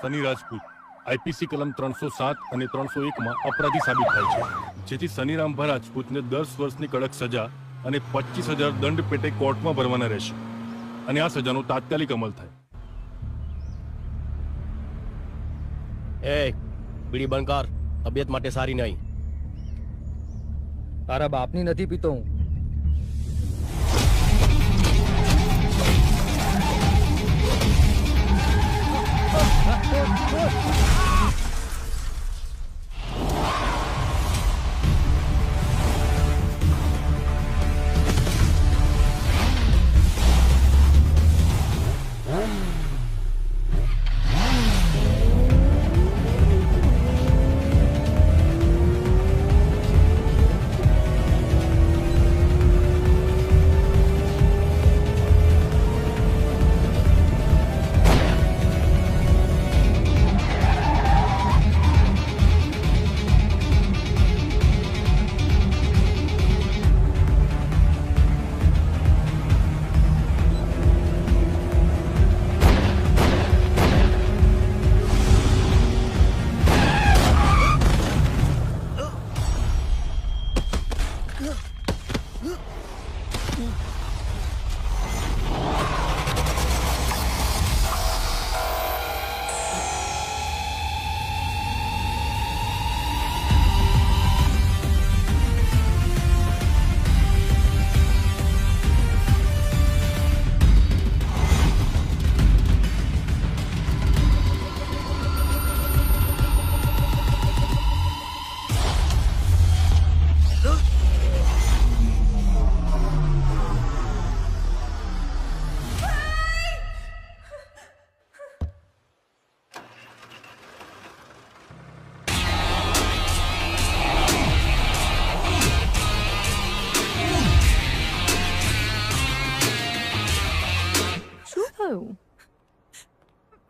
Sunny Rajput IPC કલમ 307 અને 301 અપરાધી સાબિત થાય છે, જેથી સની રામભા રાજપૂતને 10 વર્ષની કડક સજા અને 25,000 દંડ પેટે કોર્ટમાં ભરવાના રહેશે અને આ સજાનો તાત્કાલિક અમલ થાય. એ બીડી બંધ કર, તબિયત માટે સારી નહીં. તારા બાપની નથી પીતો હું.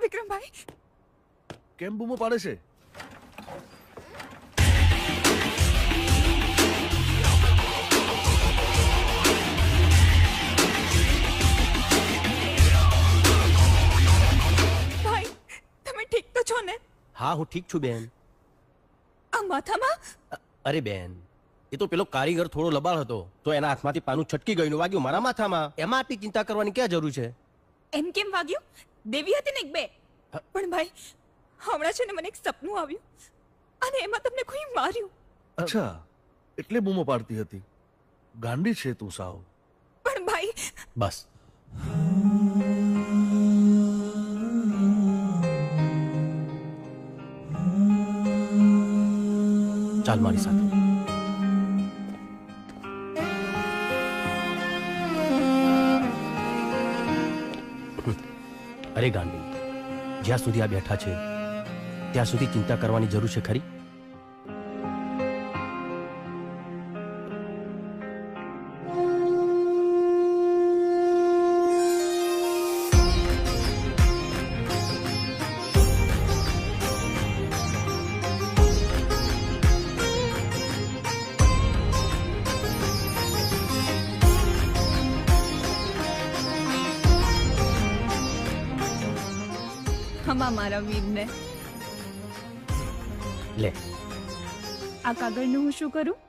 વિક્રમભાઈ કેમ બૂમો પાડે છે? ભાઈ તમે ઠીક તો છો ને? હા, હું ઠીક છું બેન. આ માથામાં? અરે બેન, એ તો પેલો કારીગર થોડો લબાડ હતો તો એના હાથમાંથી પાનું છટકી ગયું ને વાગ્યું મારા માથામાં. એમાં આટલી ચિંતા કરવાની ક્યાં જરૂર છે? એમ કેમ વાગ્યું? દેવી હતી ને એક બે. પણ ભાઈ હમણાં છે ને મને એક સપનું આવ્યું અને એમાં તમને કોઈ માર્યું. અચ્છા, એટલે બૂમો પાડતી હતી. ગાંડી છે તું સાવ. પણ ભાઈ બસ, ચાલ મારી સાથે. અરે ગાંડી, જ્યાં સુધી આ બેઠા છે ત્યાં સુધી ચિંતા કરવાની જરૂર છે ખરી? હમા મારા વીરને. લે, આ કાગળનું હું શું કરું?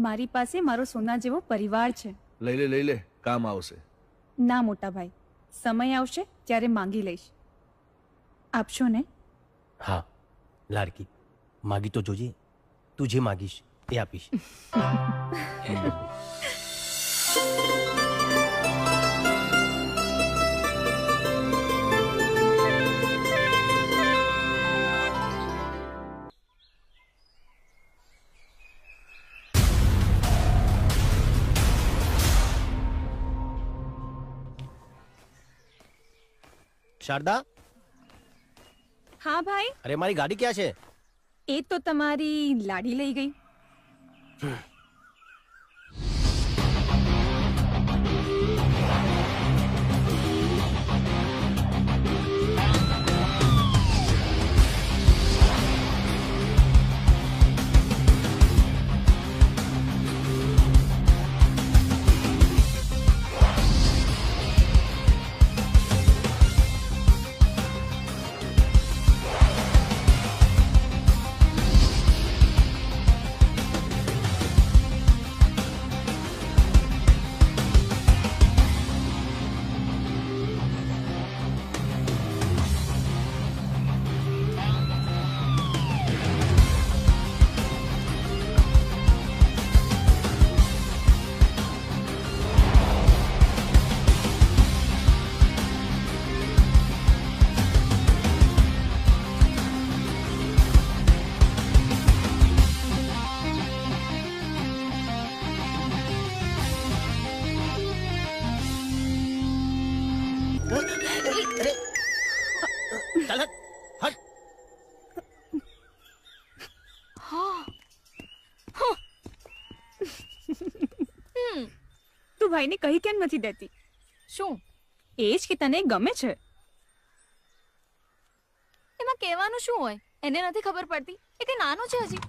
મારી પાસે મારો સોના જેવો પરિવાર છે. લઈ લે, કામ આવશે. ના મોટા ભાઈ, સમય આવશે ત્યારે માંગી લઈશ. આપશો ને? હા લાડકી, માગી તો જોજે. તું જે માગીશ એ આપીશ. શારદા, હા ભાઈ. અરે મારી ગાડી ક્યાં છે? એ તો તમારી લાડી લઈ ગઈ. ચાલ હટ. તું ભાઈને કહી કેમ નથી દેતી? શું એ જ કે તને ગમે છે. એમાં કહેવાનું શું હોય? એને નથી ખબર પડતી. એ કે નાનો છે હજી.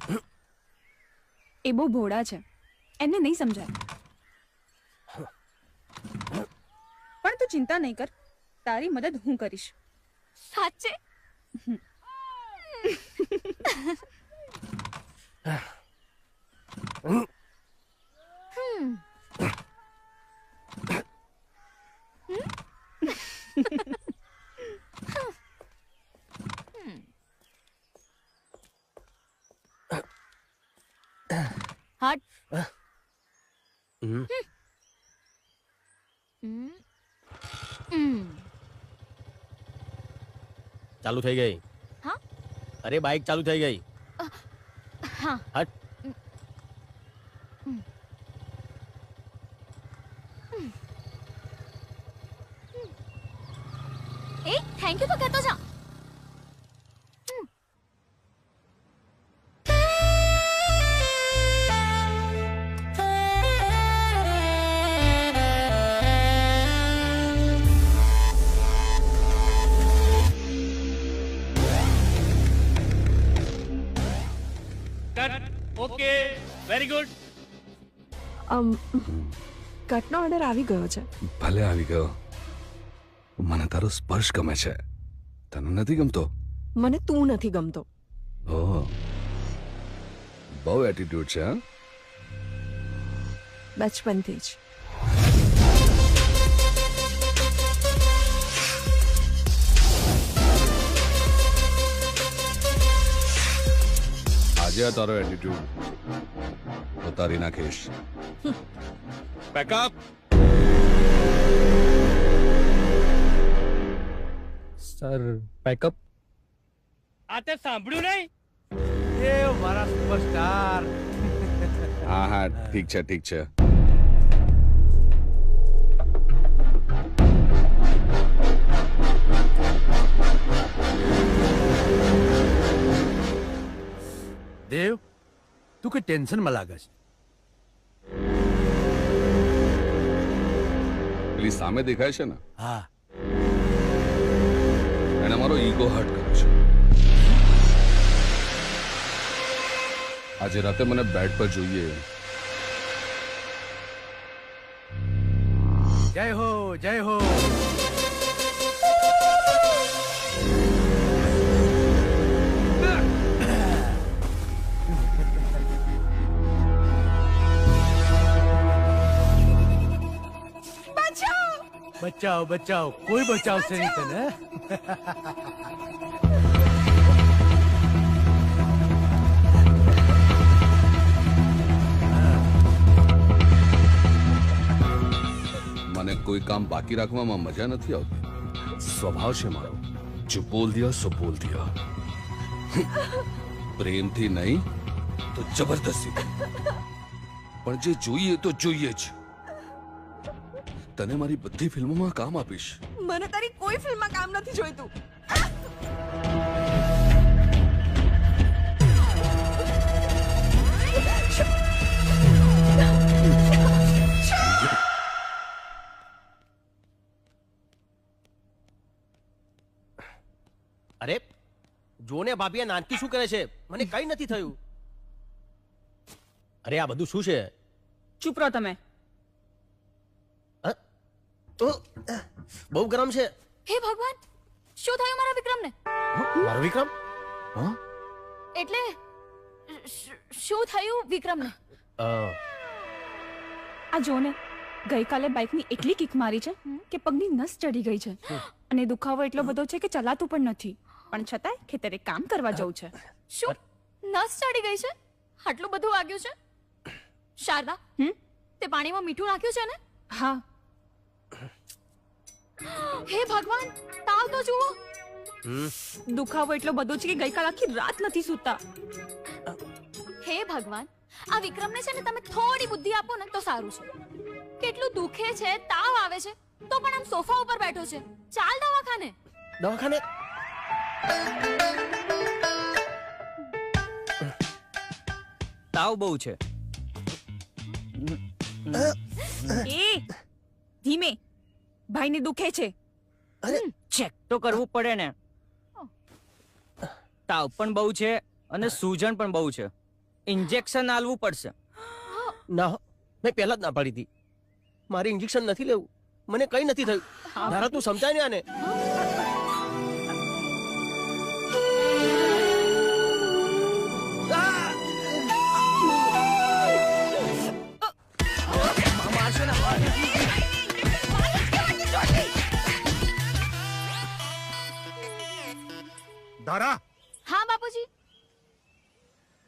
એ બહુ ભોળા છે, એમને નહીં સમજાય. પણ તું ચિંતા નહીં કર, તારી મદદ હું કરીશ. સાચે? હટ. હમ. ચાલુ થઈ ગઈ. હા? અરે બાઇક ચાલુ થઈ ગઈ. હા. હટ. એ થેન્ક યુ તો કહેતો જા. Okay, very good. કટનો ઓર્ડર આવી ગયો છે. ભલે આવી ગયો. મને તારો સ્પર્શ ગમે છે, તને નથી ગમતો? મને તું નથી ગમતો. ઓહ, બહુ એટીટ્યુડ છે. હા, બચપનથી જ. આજે આ તારો એટીટ્યુડ ઉતારી નાખીશ. પેકઅપ. Sir pack up. આ તે સાંભળ્યું નહીં? એ મારા સુપરસ્ટાર. હા હા, ઠીક છે ઠીક છે. દેવ, તું કે ટેન્શનમાં લાગે છે? પેલી સામે દેખાય છે ને, હા. એને મારો ઈગો હર્ટ કર્યો છે. આજે રાતે મને બેડ પર જોઈએ. જય હો, જય હો. બચાવ બચાવ, કોઈ બચાવશે નહીં તને. મને કોઈ કામ બાકી રાખવામાં મજા નથી આવતી. સ્વભાવ છે મારો, જો બોલ દિયા સો બોલ દિયા. પ્રેમથી નહીં તો જબરદસ્તી, પણ જે જોઈએ તો જોઈએ જ. તને મારી બધી ફિલ્મોમાં કામ આપીશ. મને તારી કોઈ ફિલ્મમાં કામ નથી જોઈતું. અરે જોને ભાભી, આ નાનકી શું કરે છે? મને કઈ નથી થયું. અરે આ બધું શું છે? ચૂપ રહો તમે. બહુ ગરમ છે. હે ભગવાન, શું થયું મારા વિક્રમને? મારો વિક્રમ? એટલે શું થયું વિક્રમને? આ જો ને, ગઈકાલે બાઇકની એટલી કિક મારી છે કે પગની નસ ચડી ગઈ છે અને દુખાવો એટલો બધો છે કે ચલાતું પણ નથી. પણ છતાંય ખેતરે કામ કરવા જવું છે. શું નસ ચડી ગઈ છે? આટલું બધું વાગ્યું છે? શારદા, તે પાણીમાં મીઠું નાખ્યું છે ને? હા. હે ભગવાન, તાવ તો જુઓ. દુખાવો એટલો બધો છે કે ગઈકાલ આખી રાત નથી સૂતા. હે ભગવાન, આ વિક્રમને છે ને તમે થોડી બુદ્ધિ આપો ને તો સારું છે. કેટલું દુખે છે, તાવ આવે છે, તો પણ આમ સોફા ઉપર બેઠો છે. ચાલ દવાખાને. દવાખાને? તાવ બહુ છે. એ ધીમે, ભાઈને દુખે છે. ચેક તો કરવું પડે ને. તાવ પણ બહુ છે અને સૂજન પણ બહુ છે. ઇન્જેક્શન આલવું પડશે. ના હો, મેં પહેલા જ ના પાડી હતી. મારે ઇન્જેક્શન નથી લેવું, મને કઈ નથી થયું. ધારા તું સમજાય ને આને. ધારા, હા બાપુજી.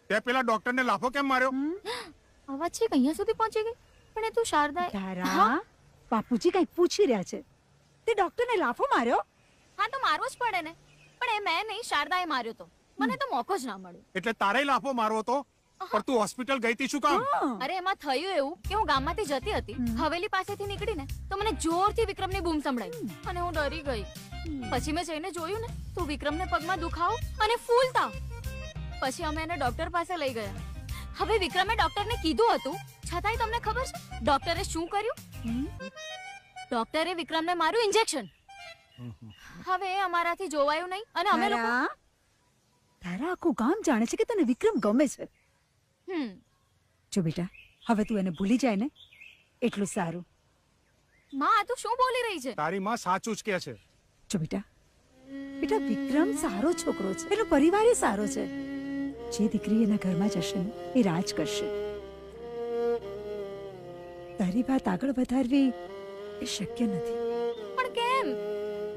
તે પેલા ડોક્ટરને લાફો કેમ માર્યો? અવાજ છે અહીંયા સુધી પહોંચી ગઈ. પણ એ તું શારદા. તારા બાપુજી કઈક પૂછી રહ્યા છે. તે ડોક્ટરને લાફો માર્યો? હા તો મારવો જ પડે ને. પણ એ મેં નહીં, શારદાએ માર્યો તો. મને તો મોકો જ ના મળ્યો. એટલે તારે લાફો મારવો તો? પણ તું હોસ્પિટલ ગઈ તી શું કામ? અરે એમાં થયું એવું કે હું ગામમાંથી જતી હતી. હવેલી પાસેથી નીકળીને તો મને જોરથી વિક્રમની બૂમ સંભળાઈ અને હું ડરી ગઈ. પછી મેં જઈને જોયું ને તો વિક્રમને પગમાં દુખાવો અને ફૂલ તાવ. પછી અમે એને ડોક્ટર પાસે લઈ ગયા. હવે વિક્રમે ડોક્ટરને કીધું હતું, છતાંય તમને ખબર છે ડોક્ટરે શું કર્યું? ડોક્ટરે વિક્રમને માર્યું ઇન્જેક્શન. હવે અમારાથી જોવાયું નહીં અને અમે લોકો તારા આખું ગામ જાણે છે કે તને વિક્રમ ગમે છે. જો બેટા, હવે તું એને ભૂલી જાય ને એટલું સારું. માં આ તું શું બોલી રહી છે? તારી માં સાચું જ કે છે. જો બેટા, બેટા વિક્રમ સારો છોકરો છે, એનો પરિવાર એ સારો છે. જે દીકરી એના ઘરમાં જશે ને એ રાજ કરશે. તારી વાત આગળ વધારવી એ શક્ય નથી. પણ કેમ?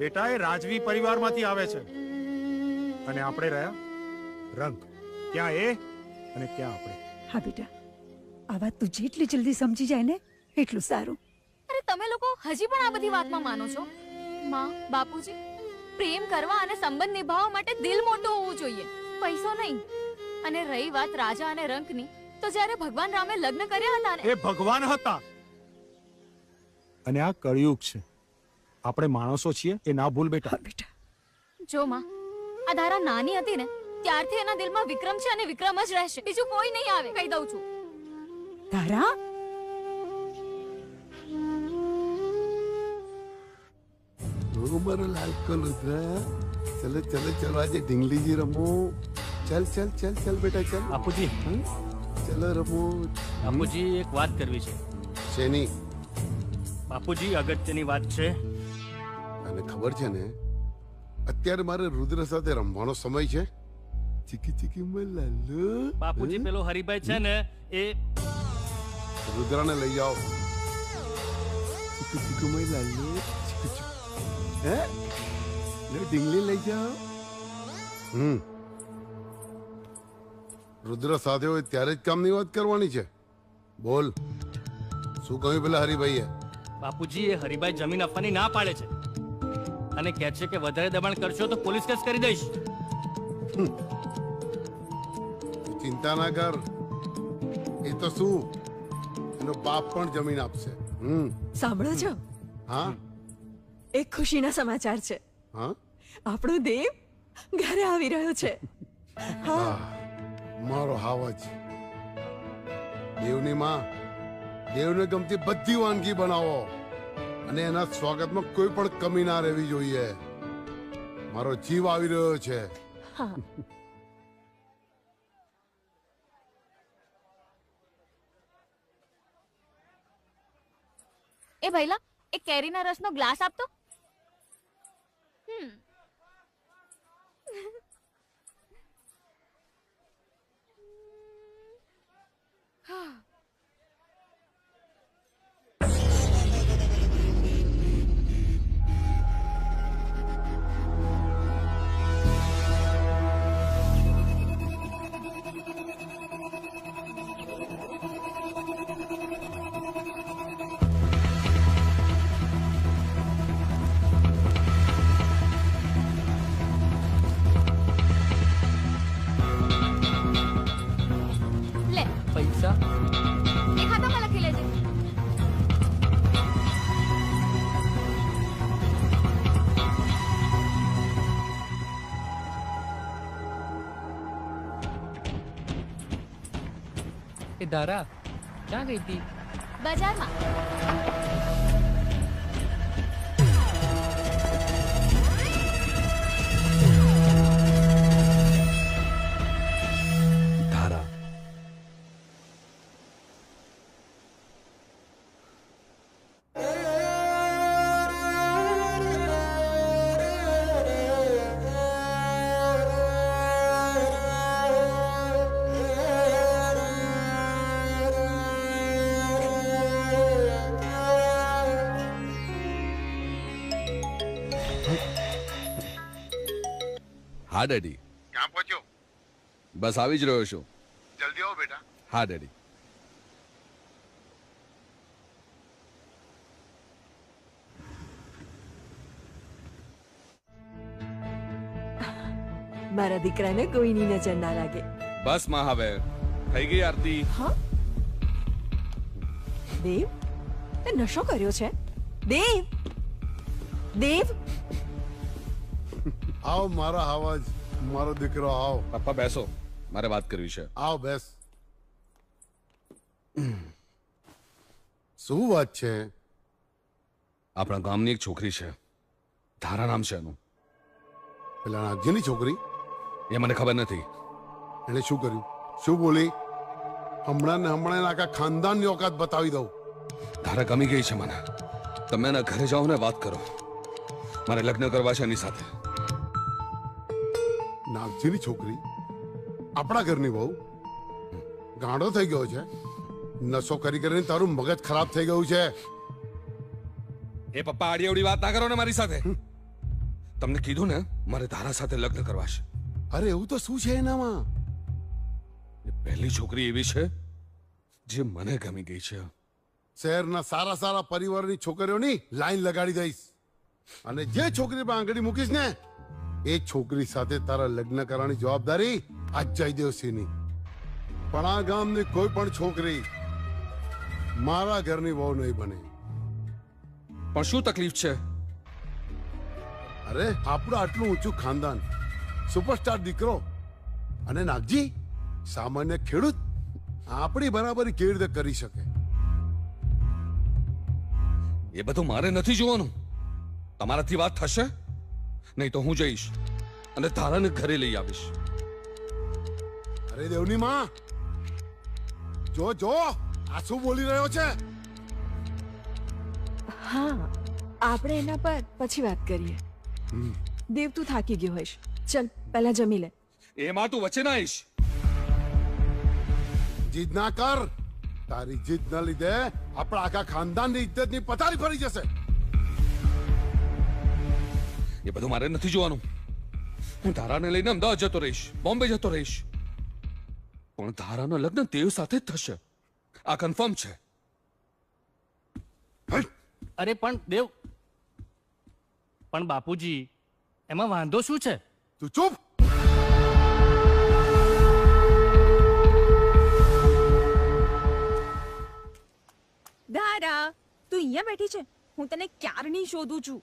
બેટા એ રાજવી પરિવારમાંથી આવે છે અને આપણે રહ્યા રંગ. ક્યાં એ અને ક્યાં આપણે. હા બેટા, આ વાત તું જેટલી જલ્દી સમજી જાય ને એટલું સારું. અરે તમે લોકો હજી પણ આ બધી વાતમાં માનો છો? માં, બાપુજી, પ્રેમ કરવા અને સંબંધ નિભાવવા માટે દિલ મોટું હોવું જોઈએ, પૈસો નહીં. અને રહી વાત રાજા અને રંકની, તો જ્યારે ભગવાન રામે લગ્ન કર્યા હતા ને, એ ભગવાન હતા અને આ કળિયુગ છે. આપણે માણસો છીએ એ ના ભૂલ બેટા. બેટા જો માં, આ ધારા નાની હતી ને ત્યારથી એના દિલમાં વિક્રમ છે અને વિક્રમ જ રહેશે. બીજું કોઈ નહીં આવે, કહી દઉં છું. તારા મારો લાલ કલુતરા, ચલો ચલો ચલો આજે ઢીંગલીજી રમો. ચલ ચલ ચલ ચલ બેટા ચલ. બાપુજી, ચલો રમો. બાપુજી એક વાત કરવી છે. શેની? બાપુજી અગત્યની વાત છે. અને ખબર છે ને અત્યારે મારે રુદ્ર સાથે રમવાનો સમય છે. ચીકી ચીકી મલાલો. બાપુજી પેલો હરિભાઈ છે ને એ રુદ્રાને લઈ જાઓ. ચીકુ ચીકુ મલાલો. ચીકુ ચીકુ. હે લે ઢીંગલી લઈ જાઓ. રુદ્ર સાથે હોય ત્યારે જ કામની વાત કરવાની છે. બોલ, શું કહ્યું પેલા હરિભાઈએ? બાપુજી એ હરિભાઈ જમીન આપવાની ના પાડે છે અને કહે છે કે વધારે દબાણ કરશો તો પોલીસ કેસ કરી દઈશ. ચિંતા ના કર, એ તો શું એનો બાપ પણ જમીન આપશે. સાંભળો છો? હા, એક ખુશીના સમાચાર છે. હા, આપણો દેવ ઘરે આવી રહ્યો છે. હા, મારો હાવજ. દેવની માં દેવને ગમતી બધી વાનગી બનાવો અને એના સ્વાગતમાં કોઈ પણ કમી ના રહેવી જોઈએ. મારો જીવ આવી રહ્યો છે. હા, એ ભઈલા, એક કેરીના રસનો ગ્લાસ આપતો. પૈસા એ ધારા ક્યાં ગઈ હતી? બજારમાં. ધારા, હા ડેડી. ક્યાં પહોંચ્યો? બસ આવી જ રહ્યો છું. જલ્દી આવો બેટા. હા ડેડી. મારા દીકરાને કોઈની નજર ના લાગે. બસ માં હવે થઈ ગઈ આરતી. દેવ, તે નશો કર્યો છે? દેવ, દેવ, આવ મારા આવાજ, મારો દીકરો આવ. પપ્પા બેસો, મારે વાત કરવી છે. આવ બેસ. શું વાત છે? આપણા ગામની એક છોકરી છે, ધારા નામ છે એનું. પેલા નાગજીની છોકરી? એ મને ખબર નથી. એને શું કર્યું? શું બોલી? હમણાં ને હમણાં એના આખા ખાનદાનની ઓકાત બતાવી દઉં. ધારા ગમી ગઈ છે મને. તમે એના ઘરે જાઓ ને વાત કરો. મારે લગ્ન કરવા છે એની સાથે. નાગજીની છોકરી આપણા ઘરની બહુ ગાંડો થઈ ગયો છે. નશો કરી કરીને તારું મગજ ખરાબ થઈ ગયું છે. એ પપ્પા આડી અવડી વાત ના કરો ને મારી સાથે. તમને કીધું ને મારે ધારા સાથે લગ્ન કરવા છે. અરે એવું તો શું છે એનામાં? એ પહેલી છોકરી એવી છે જે મને ગમી ગઈ છે. શહેરના સારા સારા પરિવારની છોકરીઓની લાઈન લગાડી દઈશ અને જે છોકરી પર આંગળી મૂકીશ ને એ છોકરી સાથે તારા લગ્ન કરવાની જવાબદારી આજ જયદેવસિંહની. પણ આ ગામની કોઈ પણ છોકરી મારા ઘરની વહુ નહીં બને. પણ શું તકલીફ છે? અરે આપણું આટલું ઊંચું ખાનદાન, સુપરસ્ટાર દીકરો અને નાગજી સામાન્ય ખેડૂત, આપણી બરાબરી કેવી રીતે કરી શકે? એ બધું મારે નથી જોવાનું. તમારાથી વાત થશે નહીં તો હું જઈશ અને ધારાને ઘરે લઈ આવીશ. અરે દેવની માં, જો જો આ શું બોલી રહ્યો છે? હા, આપણે એના પર પછી વાત કરીએ. દેવ, તું થાકી ગયો હોઈશ, ચલ પહેલા જમી લે. એમાં તું વચ્ચે ના આવીશ. જીદ ના કર. તારી જીદ ના લીધે આપણા આખા ખાનદાનની ઇજ્જતની પથારી ફરી જશે. એ બધું મારે નથી જોવાનું. હું ધારાને લઈને અમદાવાદ જતો રહીશ, બોમ્બે જતો રહીશ. પણ ધારાના લગ્ન દેવ સાથે જ થશે, આ કન્ફર્મ છે. અરે પણ દેવ, પણ બાપુજી એમાં વાંધો શું છે? તું ચૂપ. ધારા, તું અહીંયા બેઠી છે? હું તને ક્યારની શોધું છું.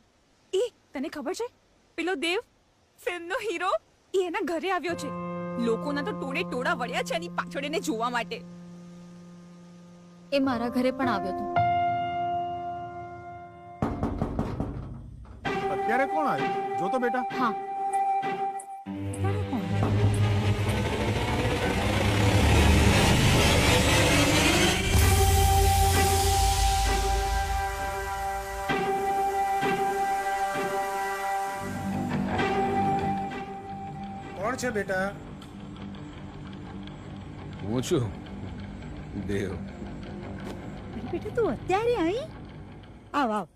એ તને ખબર છે, પેલો દેવ ફિલ્મનો હીરો એ એના ઘરે આવ્યો છે. લોકોના તો ટોળે ટોળા વળ્યા છે એની પાછળ એને જોવા માટે. એ મારા ઘરે પણ આવ્યો હતો. અત્યારે કોણ આવ્યું? જો તો બેટા. હા, કોણ છે બેટા? હું છું દેવ. બેટા તું અત્યારે આવી? આવ આવ.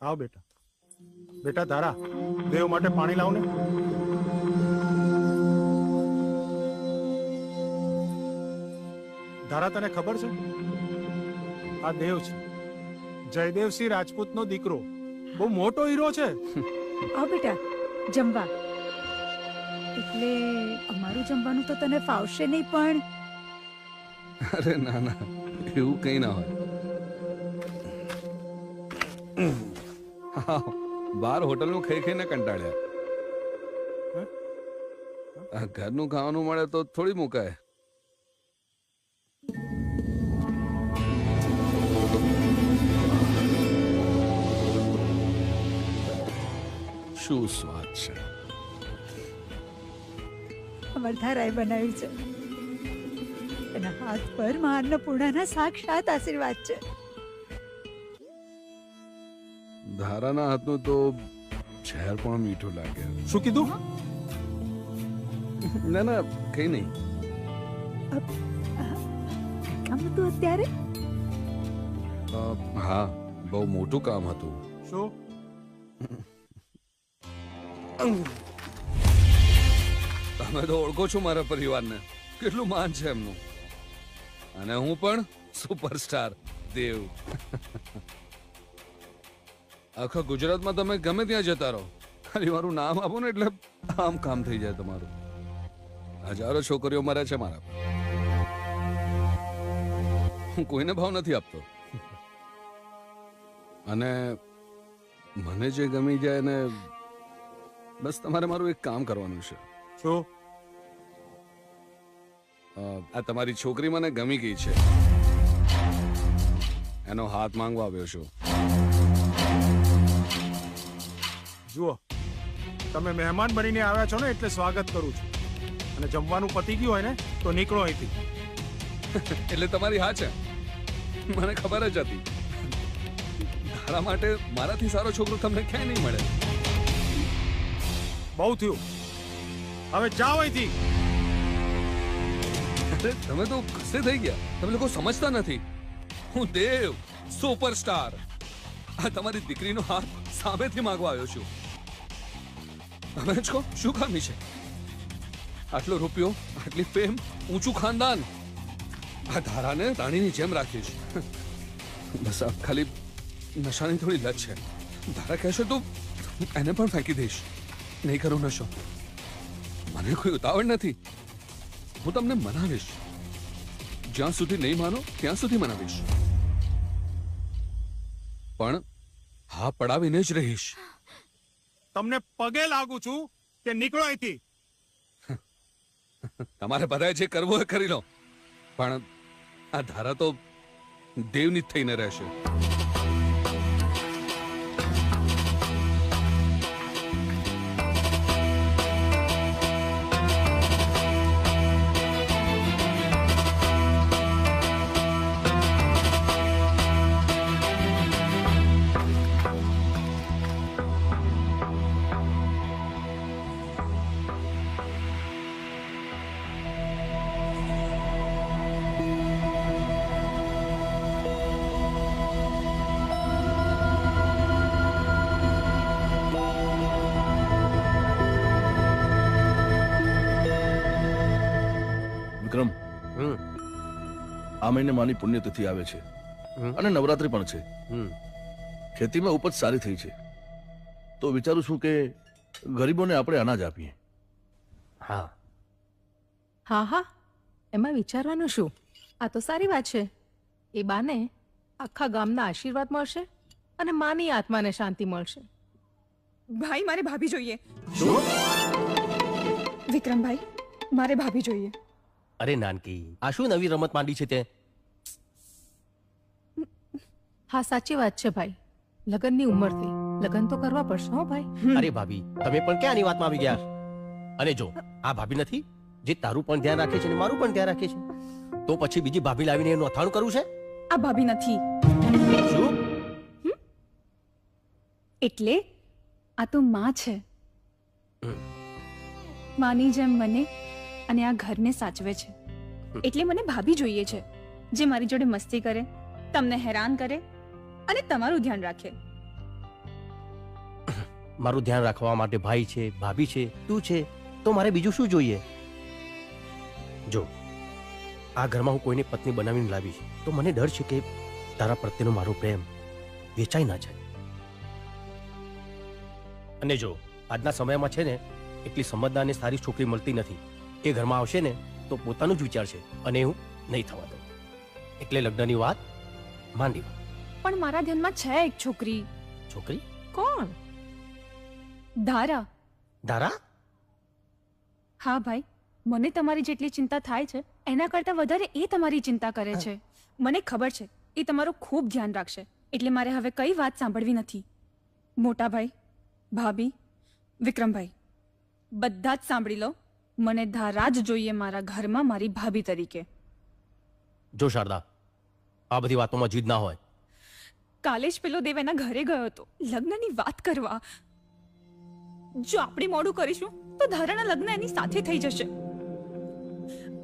આવ બેટા. બેટા ધારા, દેવ માટે પાણી લાવ ને. ધારા, તને ખબર છે આ દેવ છે જયદેવસિંહ રાજપૂતનો દીકરો. બહુ મોટો હીરો છે. આવ બેટા જમવા. એટલે અમારું જમવાનું તો તને ફાવશે નહીં પણ. અરે ના ના, એવું કઈ ના હોય. બાર હોટલનું ખાઈ ખાઈને કંટાળ્યા. ઘરનું ખાવાનું મળે તો થોડી મુકાય. શું સ્વાદ છે. અમાર ધારાએ બનાવ્યું છે. એના હાથ પર માં અન્નપૂર્ણાના સાક્ષાત આશીર્વાદ છે. ધારાના હાથનું તો ઝેર પણ મીઠું લાગે. શું કીધું? ના ના કઈ નહીં. કામ હતું અત્યારે? હા, બહુ મોટું કામ હતું. શું? તમે તો ઓળખો છો મારા પરિવારને, કેટલું માન છે એમનું. અને હું પણ સુપરસ્ટાર દેવ. આખા ગુજરાતમાં તમે ગમે ત્યાં જતા રહો, ખાલી મારું નામ આપો ને એટલે આમ કામ થઈ જાય તમારું. હજારો છોકરીઓ મરે છે મારા પર. હું કોઈને ભાવ નથી આપતો. અને મને જે ગમી જાય ને બસ તમારે મારું એક કામ કરવાનું છે. શું? આ તમારી છોકરી મને ગમી ગઈ છે, એનો હાથ માંગવા આવ્યો છું. જુઓ, તમે મહેમાન બનીને આવ્યા છો ને એટલે સ્વાગત કરું છું. અને જમવાનું પતી ગયું હોય ને તો નીકળો અહીંથી. એટલે તમારી હા છે, મને ખબર જ હતી. તારા માટે મારાથી સારો છોકરો તમને ક્યાંય નહીં મળે. બહુ થયું, હવે જાઓ અહીંથી. તમે તો ગુસ્સે થઈ ગયા. તમે લોકો સમજતા નથી. હું દેવ સુપરસ્ટાર આ તમારી દીકરીનો હાથ સામેથી માંગવા આવ્યો છું. તમે જ કહો શું ખામી છે? આટલો રૂપિયો, આટલી ફેમ, ઊંચું ખાનદાન, આ ધારાને રાણીની જેમ રાખીશ. બસ આ ખાલી નશાની થોડી લત છે. ધારા કહેશે તો એને પણ ફેંકી દઈશ. નહીં કરું નશો. મને કોઈ ઉતાવળ નથી. હું તમને મનાવીશ. જ્યાં સુધી નહીં માનો ત્યાં સુધી મનાવીશ. પણ હા પડાવીને જ રહીશ. તમને પગે લાગુ છું કે નીકળો અહીંથી. તમારે બધાએ જે કરવું એ કરી લો, પણ આ ધારા તો દેવની જ થઈને રહેશે. વિક્રમ, આ મહિને માની પુણ્યતિથિ આવે છે અને નવરાત્રી પણ છે. ખેતીમાં ઉપજ સારી થઈ છે, તો વિચારું છું કે ગરીબોને આપણે અનાજ આપીએ. હા હા હા, એમાં વિચારવાનું શું? આ તો સારી વાત છે. એ બાને આખા ગામના આશીર્વાદ મળશે અને માની આત્માને શાંતિ મળશે. ભાઈ, મારે ભાભી જોઈએ. વિક્રમભાઈ, મારે ભાભી જોઈએ. અરે નાનકી, આ શું નવી રમત માંડી છે તે? હા, સાચી વાત છે ભાઈ. લગનની ઉંમર થઈ, લગન તો કરવા પડશે હો ભાઈ. અરે ભાભી, તમે પણ ક્યાંની વાતમાં આવી ગયા? અને જો આ ભાભી નથી જે તારું પણ ધ્યાન રાખે છે અને મારું પણ ધ્યાન રાખે છે, તો પછી બીજી ભાભી લાવીને એનું અથાણું કરવું છે? આ ભાભી નથી. શું? એટલે આ તો માં છે. માની જેમ મને અને આ ઘરને સાચવે છે. એટલે મને ભાભી જોઈએ છે જે મારી જોડે મસ્તી કરે, તમને હેરાન કરે અને તમારું ધ્યાન રાખે. મારું ધ્યાન રાખવા માટે ભાઈ છે, ભાભી છે, તું છે, તો મારે બીજું શું જોઈએ? જો આ ઘરમાં હું કોઈને પત્ની બનાવીને લાવીશ તો મને ડર છે કે તારા પ્રત્યેનો મારો પ્રેમ વેચાઈ ના જાય. અને જો આજના સમયમાં છે ને એટલી સમજદાર અને સારી છોકરી મળતી નથી. એ ઘરમાં આવશે ને તો પોતાનું જ વિચારશે અને હું નહીં થવા દઉં. એટલે લગ્નની વાત માંડી. પણ મારા ધ્યાનમાં છે એક છોકરી. છોકરી? કોણ? ધારા. ધારા? હા ભાઈ, મને તમારી જેટલી ચિંતા થાય છે એના કરતાં વધારે એ તમારી ચિંતા કરે છે. મને ખબર છે એ તમારું ખૂબ ધ્યાન રાખશે. એટલે મારે હવે કઈ વાત સાંભળવી નથી. મોટા ભાઈ, ભાભી, વિક્રમભાઈ, બધા જ સાંભળી લો, મને ધારા જ જોઈએ મારા ઘરમાં મારી ભાભી તરીકે. જો શારદા, આ બધી વાતોમાં જીદ ના હોય. કાલે જ પેલો દેવ એના ઘરે ગયો હતો લગ્નની વાત કરવા. જો આપણે મોડું કરીશું તો ધારાના લગ્ન એની સાથે થઈ જશે.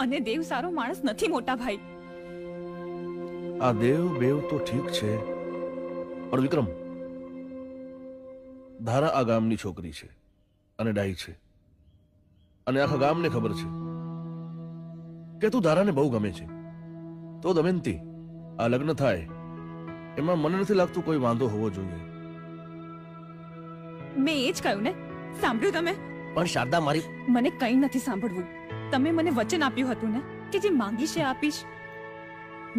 અને દેવ સારો માણસ નથી મોટા ભાઈ. આ દેવ બેવ તો ઠીક છે, પણ વિક્રમ, ધારા આ ગામની છોકરી છે અને ડાઈ છે, અને આખા ગામને ખબર છે કે તું ધારાને બહુ ગમે છે. તો દમયંતી, આ લગ્ન થાય એમાં મને નથી લાગતું કોઈ વાંધો હોવો જોઈએ. મેં એ જ કહ્યું ને, સાંભળ્યું તમે? પણ શારદા મારી, મને કંઈ નથી સાંભળવું. તમે મને વચન આપ્યું હતું ને કે જે માંગીશ એ આપીશ.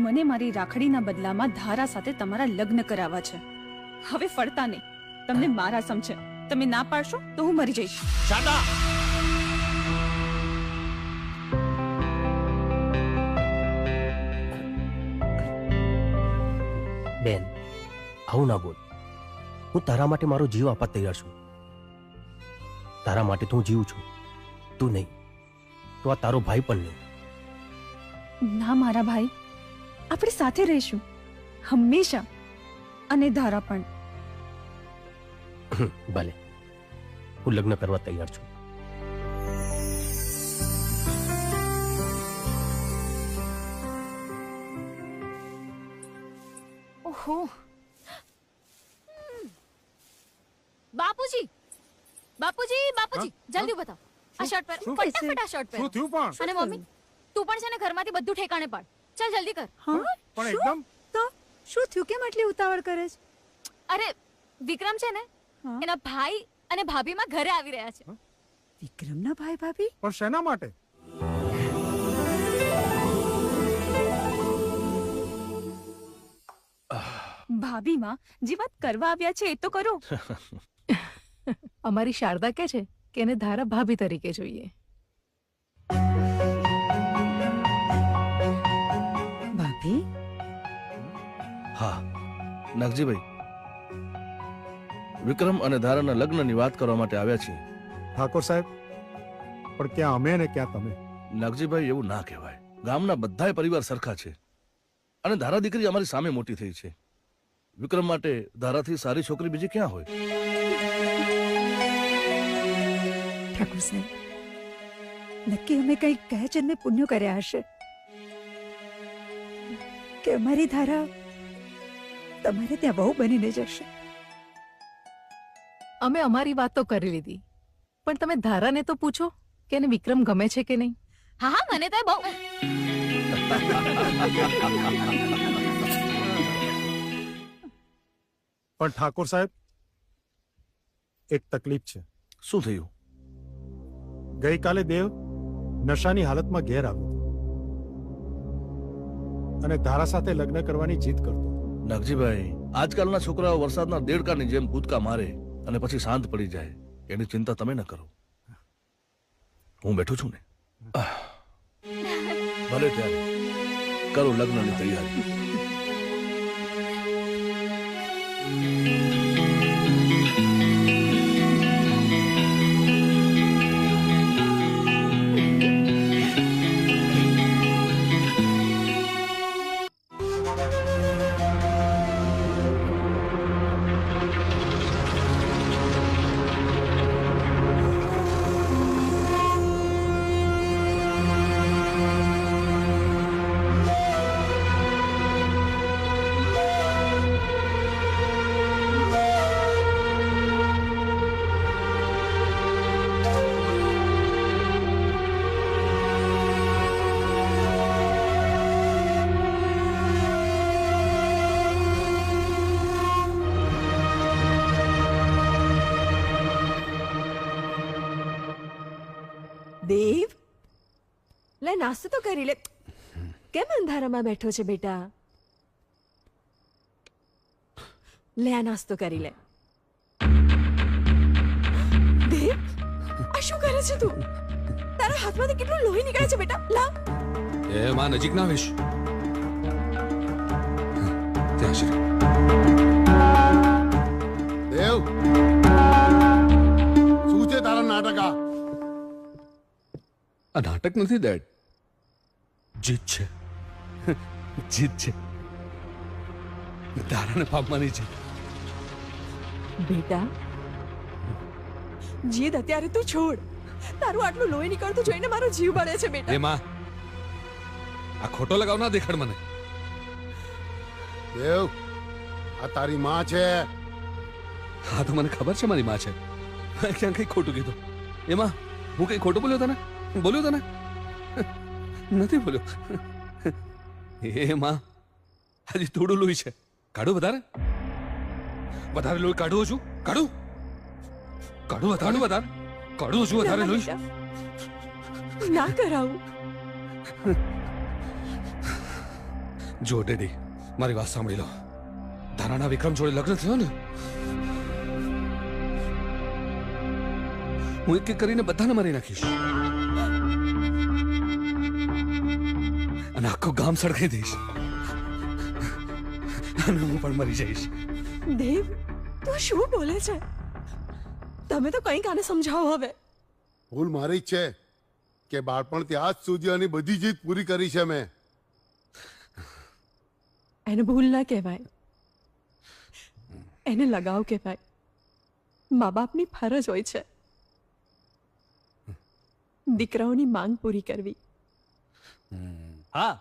મને મારી રાખડીના બદલામાં ધારા સાથે તમારા લગ્ન કરાવવા છે. હવે ફરતા નહીં. તમને મારા સમ છે. તમે ના પાડશો તો હું મરી જઈશ. શારદા, બેન, આવું ના બોલ. હું તારા માટે મારો જીવ આપવા તૈયાર છું. તારા માટે તો હું જીવું છું, તું નહીં તો આ તારો ભાઈ પણ નહીં. ના મારા ભાઈ, આપણે સાથે રહીશું હંમેશા. અને ધારા પણ. ભલે, હું લગ્ન કરવા તૈયાર છું. ઓહો, બાપુજી, બાપુજી, બાપુજી, જલ્દી બતાવ. આ શર્ટ પહેર, ફટાફટ આ શર્ટ પહેર. શું થયું પણ? અને મમ્મી, તું પણ છે ને ઘરમાંથી બધું ઠેકાણે પાડ. ચાલ જલ્દી કર. પણ એકદમ તો શું થયું? કેમ આટલી ઉતાવળ કરે છે? અરે વિક્રમ છે ને, એના ભાઈ અને ભાભીમાં ઘરે આવી રહ્યા છે. વિક્રમના ભાઈ ભાભી? પણ શેના માટે? ભાભીમાં જે વાત કરવા આવ્યા છે એ તો કરો. અમારી શારદા કે છે કે એને ધારા ભાભી તરીકે જોઈએ. ભાભી? હા નાગજીભાઈ, વિક્રમ અને ધારાના લગ્નની વાત કરવા માટે આવ્યા છીએ. ઠાકોર સાહેબ, પણ ક્યાં અમે ને ક્યાં તમે? નાગજીભાઈ, એવું ના કહેવાય. ગામના બધાય પરિવાર સરખા છે, અને ધારા દીકરી અમારી સામે મોટી થઈ છે. વિક્રમ માટે ધારાથી સારી છોકરી બીજી ક્યાં હોય? ઠાકોર સાહેબ, નક્કી અમે કંઈક કહે જન્મે પુણ્ય કર્યા હશે કે અમારી ધારા તમારે ત્યાં બહુ બનીને જશે. અમે અમારી વાત તો કરી લીધી, પણ તમે ધારાને તો પૂછો કે એને વિક્રમ ગમે છે કે નહીં. હા હા, મને તો બહુ. પણ ઠાકોર સાહેબ, એક તકલીફ છે. શું થયું? ગઈકાલે દેવ નશાની હાલતમાં ઘેર આવ્યો અને ધારા સાથે લગ્ન કરવાની જીદ કરતો. નાગજીભાઈ, આજકાલના છોકરાઓ વરસાદના દેડકાની જેમ કૂદકા મારે અને પછી શાંત પડી જાય, એની ચિંતા તમે ન કરો. હું બેઠું છું ને. ભલે ત્યારે કરો લગ્નની તૈયારી. દેવ, લે નાસ્તો તો કરી લે. કેમ અંધારામાં બેઠો છે બેટા? લે આ નાસ્તો કરી લે. દેવ, આ શું કરે છે તું? તારા હાથમાંથી કેટલું લોહી નીકળે છે બેટા. લા, એ માં નજીક ના આવીશ. ત્યાં છે દેવ, શું આ નાટક નથી ડેડ, જીત છે, જીત છે, તારાને પામવાની છે. બેટા જીદ અત્યારે તું છોડ. તારું આટલું લોહી નીકળતું જોઈને મારો જીવ બળે છે બેટા. એ માં, આ ખોટો લગાવ ના દેખાડ મને. દેવ, આ તારી માં છે. હા તો મને ખબર છે મારી માં છે. મેં ક્યાં કઈ ખોટું કીધું? એમાં હું કઈ ખોટું બોલ્યો તને? બોલ્યો તને? નથી બોલ્યો. એ માં, હજી થોડું લોહી છે, કાઢું વધારે? વધારે લોહી કાઢું છું? કાઢું વધારે વધારે કાઢું છું વધારે લોહી? ના કરાવું. જો ડેડી, મારી વાત સાંભળી લો. ધારાના વિક્રમ જોડે લગ્ન થયો ને, હું એક એક કરીને બધાને મારી નાખીશ અને આખું ગામ સળગાઈ દઈશ અને હું પણ મરી જઈશ. દેવ, તું શું બોલે છે? તમે તો કંઈક આને સમજાવો હવે. ભૂલ મારી જ છે કે બાળપણથી આજ સુધી આની બધી જીત પૂરી કરી છે મેં. એને ભૂલ ના કહેવાય, એને લગાવ કહેવાય. મા બાપની ફરજ હોય છે દીકરાઓની માંગ પૂરી કરવી. હા,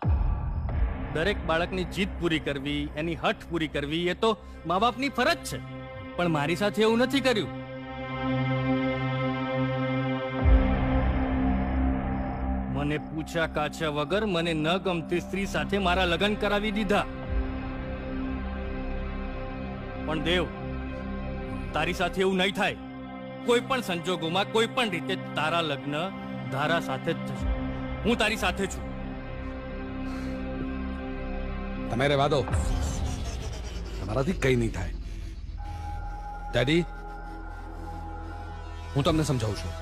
દરેક બાળકની જીદ પૂરી કરવી, એની હઠ પૂરી કરવી એ તો મા બાપની ફરજ છે. પણ મારી સાથે એવું નથી કર્યું. મને પૂછ્યા કાછ્યા વગર મને ન ગમતી સ્ત્રી સાથે મારા લગ્ન કરાવી દીધા. પણ દેવ, તારી સાથે એવું નહીં થાય. કોઈ પણ સંજોગોમાં, કોઈ પણ રીતે તારા લગ્ન ધારા સાથે જ થશે. હું તારી સાથે છું. તમે રહેવા દો, તમારાથી કઈ નહીં થાય. ડેડી, હું તમને સમજાવું છું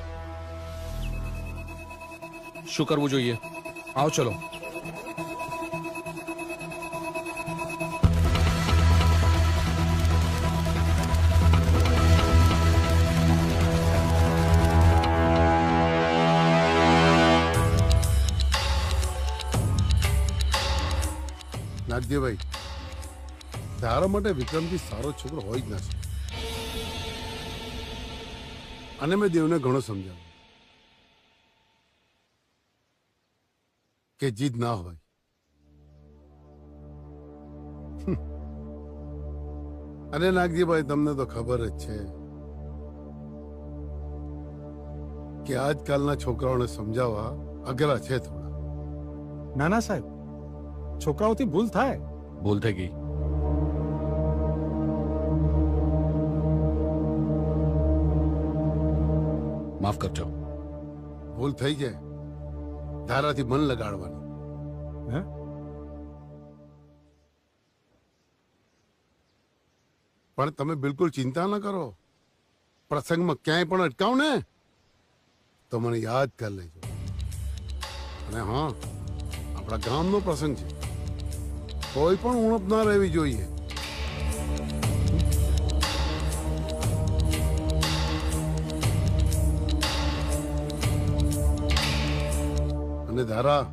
શું કરવું જોઈએ. આવો ચલો. નાગદેવભાઈ, ધારા માટે વિક્રમજી સારો છોકરો હોય જ ના છે. અને મેં દેવને ઘણો સમજાવ્યો કે જીદ ના હોય. અને નાગજીભાઈ, તમને તો ખબર જ છે કે આજકાલના છોકરાઓને સમજાવવા અઘરા છે થોડા. નાના સાહેબ, છોકરાઓથી ભૂલ થાય. ભૂલ થઈ ગઈ. માફ કરજો. ભૂલ થઈ જાય, ધારાથી મન લગાડવાનું. હે? પણ તમે બિલકુલ ચિંતા ન કરો. પ્રસંગમાં ક્યાંય પણ અટકાવ ને તો મને યાદ કરી લેજો. અને હા, આપણા ગામનો પ્રસંગ છે, કોઈ પણ ઉણપ ના રહેવી જોઈએ. અને ધારા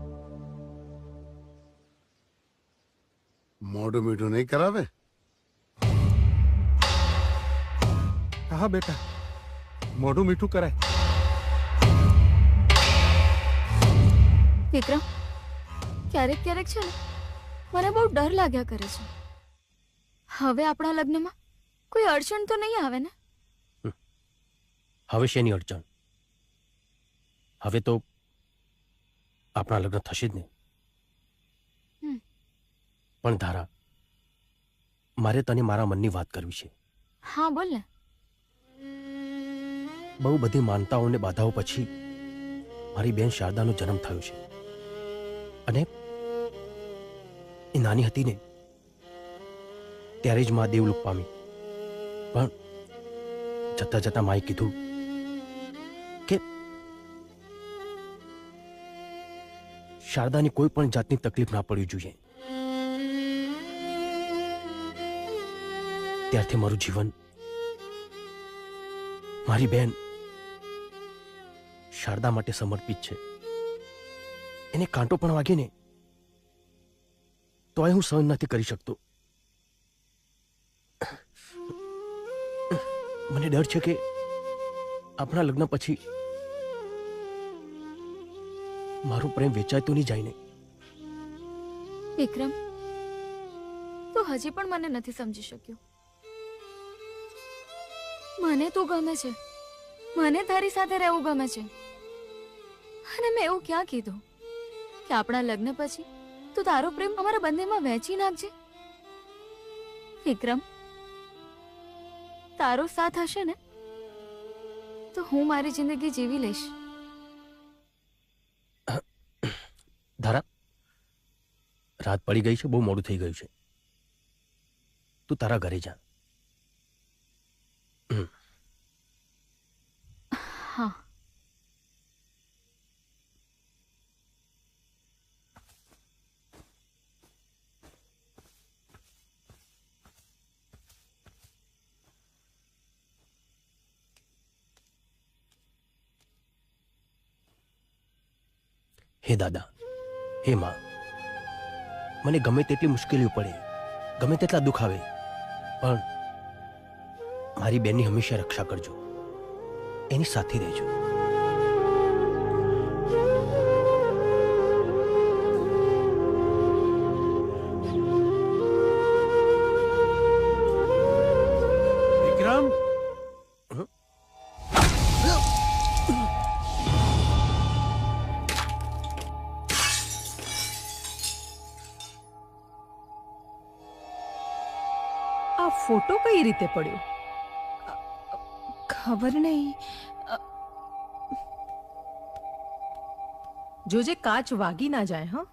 મોઢું મીઠું નહીં કરાવે. હા બેટા, મોઢું મીઠું કરાય. વિક્રમ, ક્યારેક ક્યારેક છે ને મને બહુ ડર લાગ્યા કરે છે. હવે આપણા લગ્નમાં કોઈ અડચણ તો નહીં આવે ને? હવે શેની અડચણ? હવે તો આપણા લગ્ન થશે જ નહીં. પણ ધારા, મારે તને મારા મનની વાત કરવી છે. હા, બોલ ને. બહુ બધી માનતાઓને બાધાઓ પછી મારી બેન શારદાનો જન્મ થયો છે. અને એ નાની હતી ને ત્યારે જ મા દેવલોક પામી. પણ જતા જતા માએ કીધું કે શારદાની કોઈ પણ જાતની તકલીફ ના પડવી જોઈએ. ત્યારથી મારું જીવન મારી બેન શારદા માટે સમર્પિત છે. એને કાંટો પણ વાગે ને તોય હું સહન નથી કરી શકતો. મને ડર છે કે આપણા લગ્ન પછી મારો પ્રેમ વેચાય તો નહીં જાય ને. વિક્રમ, તું હજી પણ મને નથી સમજી શક્યો. મને તું ગમે છે, મને તારી સાથે રહેવું ગમે છે, અને મેં એવું ક્યાં કીધું કે આપણા લગ્ન પછી તું તારો પ્રેમ અમારા બંનેમાં વહેંચી નાખજે. વિક્રમ, તારો સાથ હશે ને તો હું મારી જિંદગી જીવી લઈશ. ધારા, રાત પડી ગઈ છે, બહુ મોડું થઈ ગયું છે. તું તારા ઘરે જા. હા. હે દાદા, હે માં, મને ગમે તેટલી મુશ્કેલીઓ પડે, ગમે તેટલા દુઃખ આવે, પણ મારી બેનની હંમેશા રક્ષા કરજો, એની સાથે રહેજો. વિક્રમ, આ ફોટો કઈ રીતે પડ્યો? ખબર નહીં. જોજે કાચ વાગી ના જાય. હા,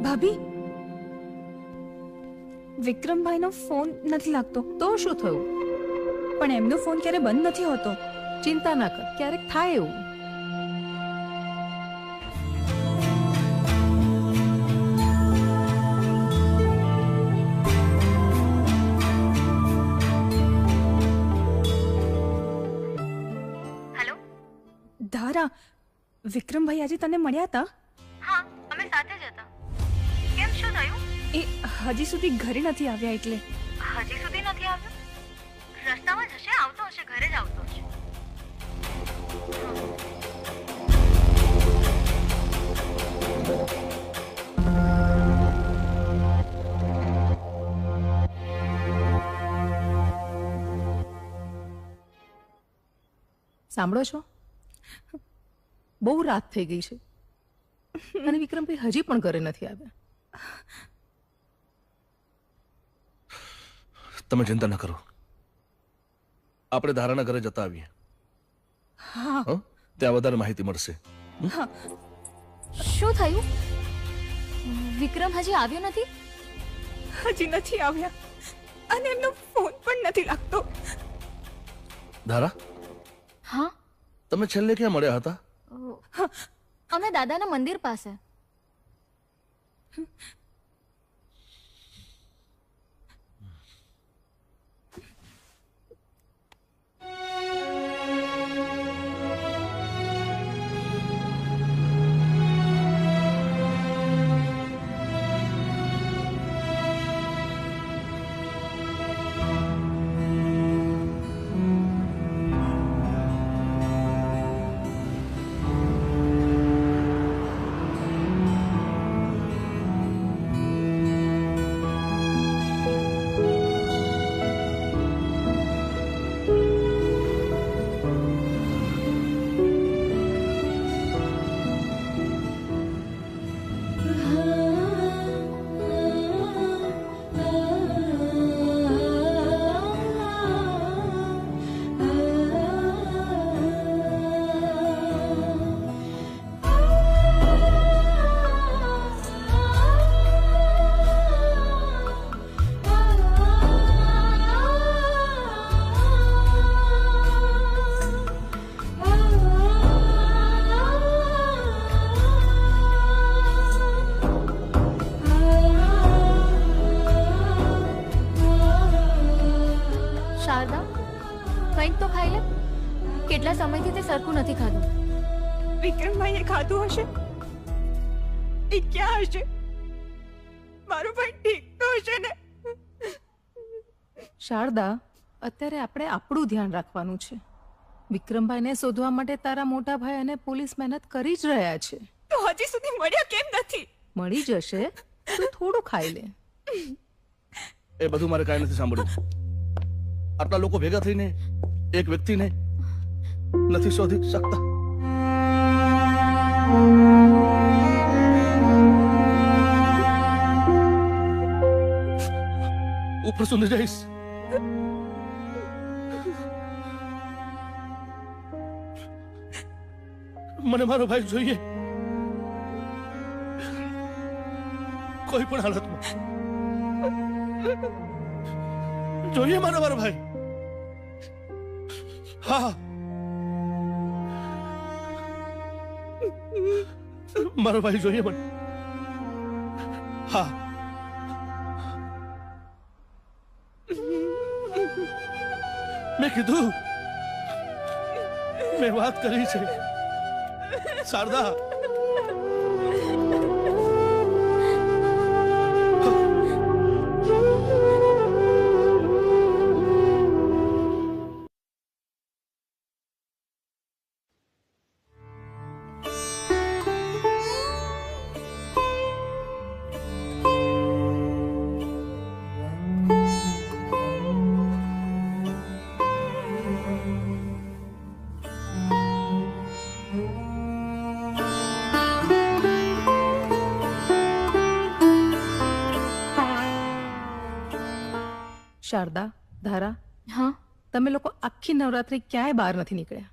ભાભી, વિક્રમભાઈનો ફોન નથી લાગતો. તો શું થયું? પણ એમનો ફોન ક્યારે બંધ નથી હોતો. ચિંતા ના કર, ક્યારેક થાય એવું. ધારા, વિક્રમભાઈ આજે તને મળ્યા હતા? હા, અમે સાથે જ હતા. કેમ, શું થયું? એ હજી સુધી ઘરે નથી આવ્યા. એટલે હજી સુધી નથી આવ્યો? રસ્તામાં જ હશે, આવતો હશે, ઘરે જ આવતો હશે. સાંભળો છો? બહુ રાત થઈ ગઈ છે અને વિક્રમભાઈ હજી પણ ઘરે નથી આવ્યા. તમે ચિંતા ન કરો, આપણે ધારાના ઘરે જતા આવીએ. હા, ત્યાં વધારે માહિતી મળશે. શું થયું? વિક્રમ હજી આવ્યો નથી? હજી નથી આવ્યા અને એમનો ફોન પણ નથી લાગતો. ધારા, હા, તમે છેલ્લે ક્યાં મળ્યા હતા? અમે દાદાના મંદિર પાસે. શારદા, કંઈક તો ખાઈ લે. કેટલા સમયથી તે સરખું નથી ખાધું. વિક્રમભાઈએ ખાધું હશે. એ ક્યાં હશે? મારો ભાઈ ઠીક તો હશે ને? શારદા, અત્યારે આપણે આપણું ધ્યાન રાખવાનું છે. વિક્રમભાઈને શોધવા માટે તારા મોટા ભાઈ અને પોલીસ મહેનત કરી જ રહ્યા છે. તો હજી સુધી મળ્યા કેમ નથી? મળી જશે, તું થોડું ખાઈ લે. એ બધું મારે કાંઈ નથી સાંભળ્યું. આટલા લોકો ભેગા થઈને એક વ્યક્તિને નથી શોધી શકતા. ઉપર સુધી જઈશ. મને મારો ભાઈ જોઈએ, કોઈ પણ હાલતમાં જોઈએ મારો ભાઈ. હા, મારો ભાઈ જોઈએ મને. હા, મેં કીધું, મેં વાત કરી છે શારદા. શારદા, ધારા, હા, તમે લોકો આખી નવરાત્રી ક્યાંય બહાર નથી નીકળ્યા.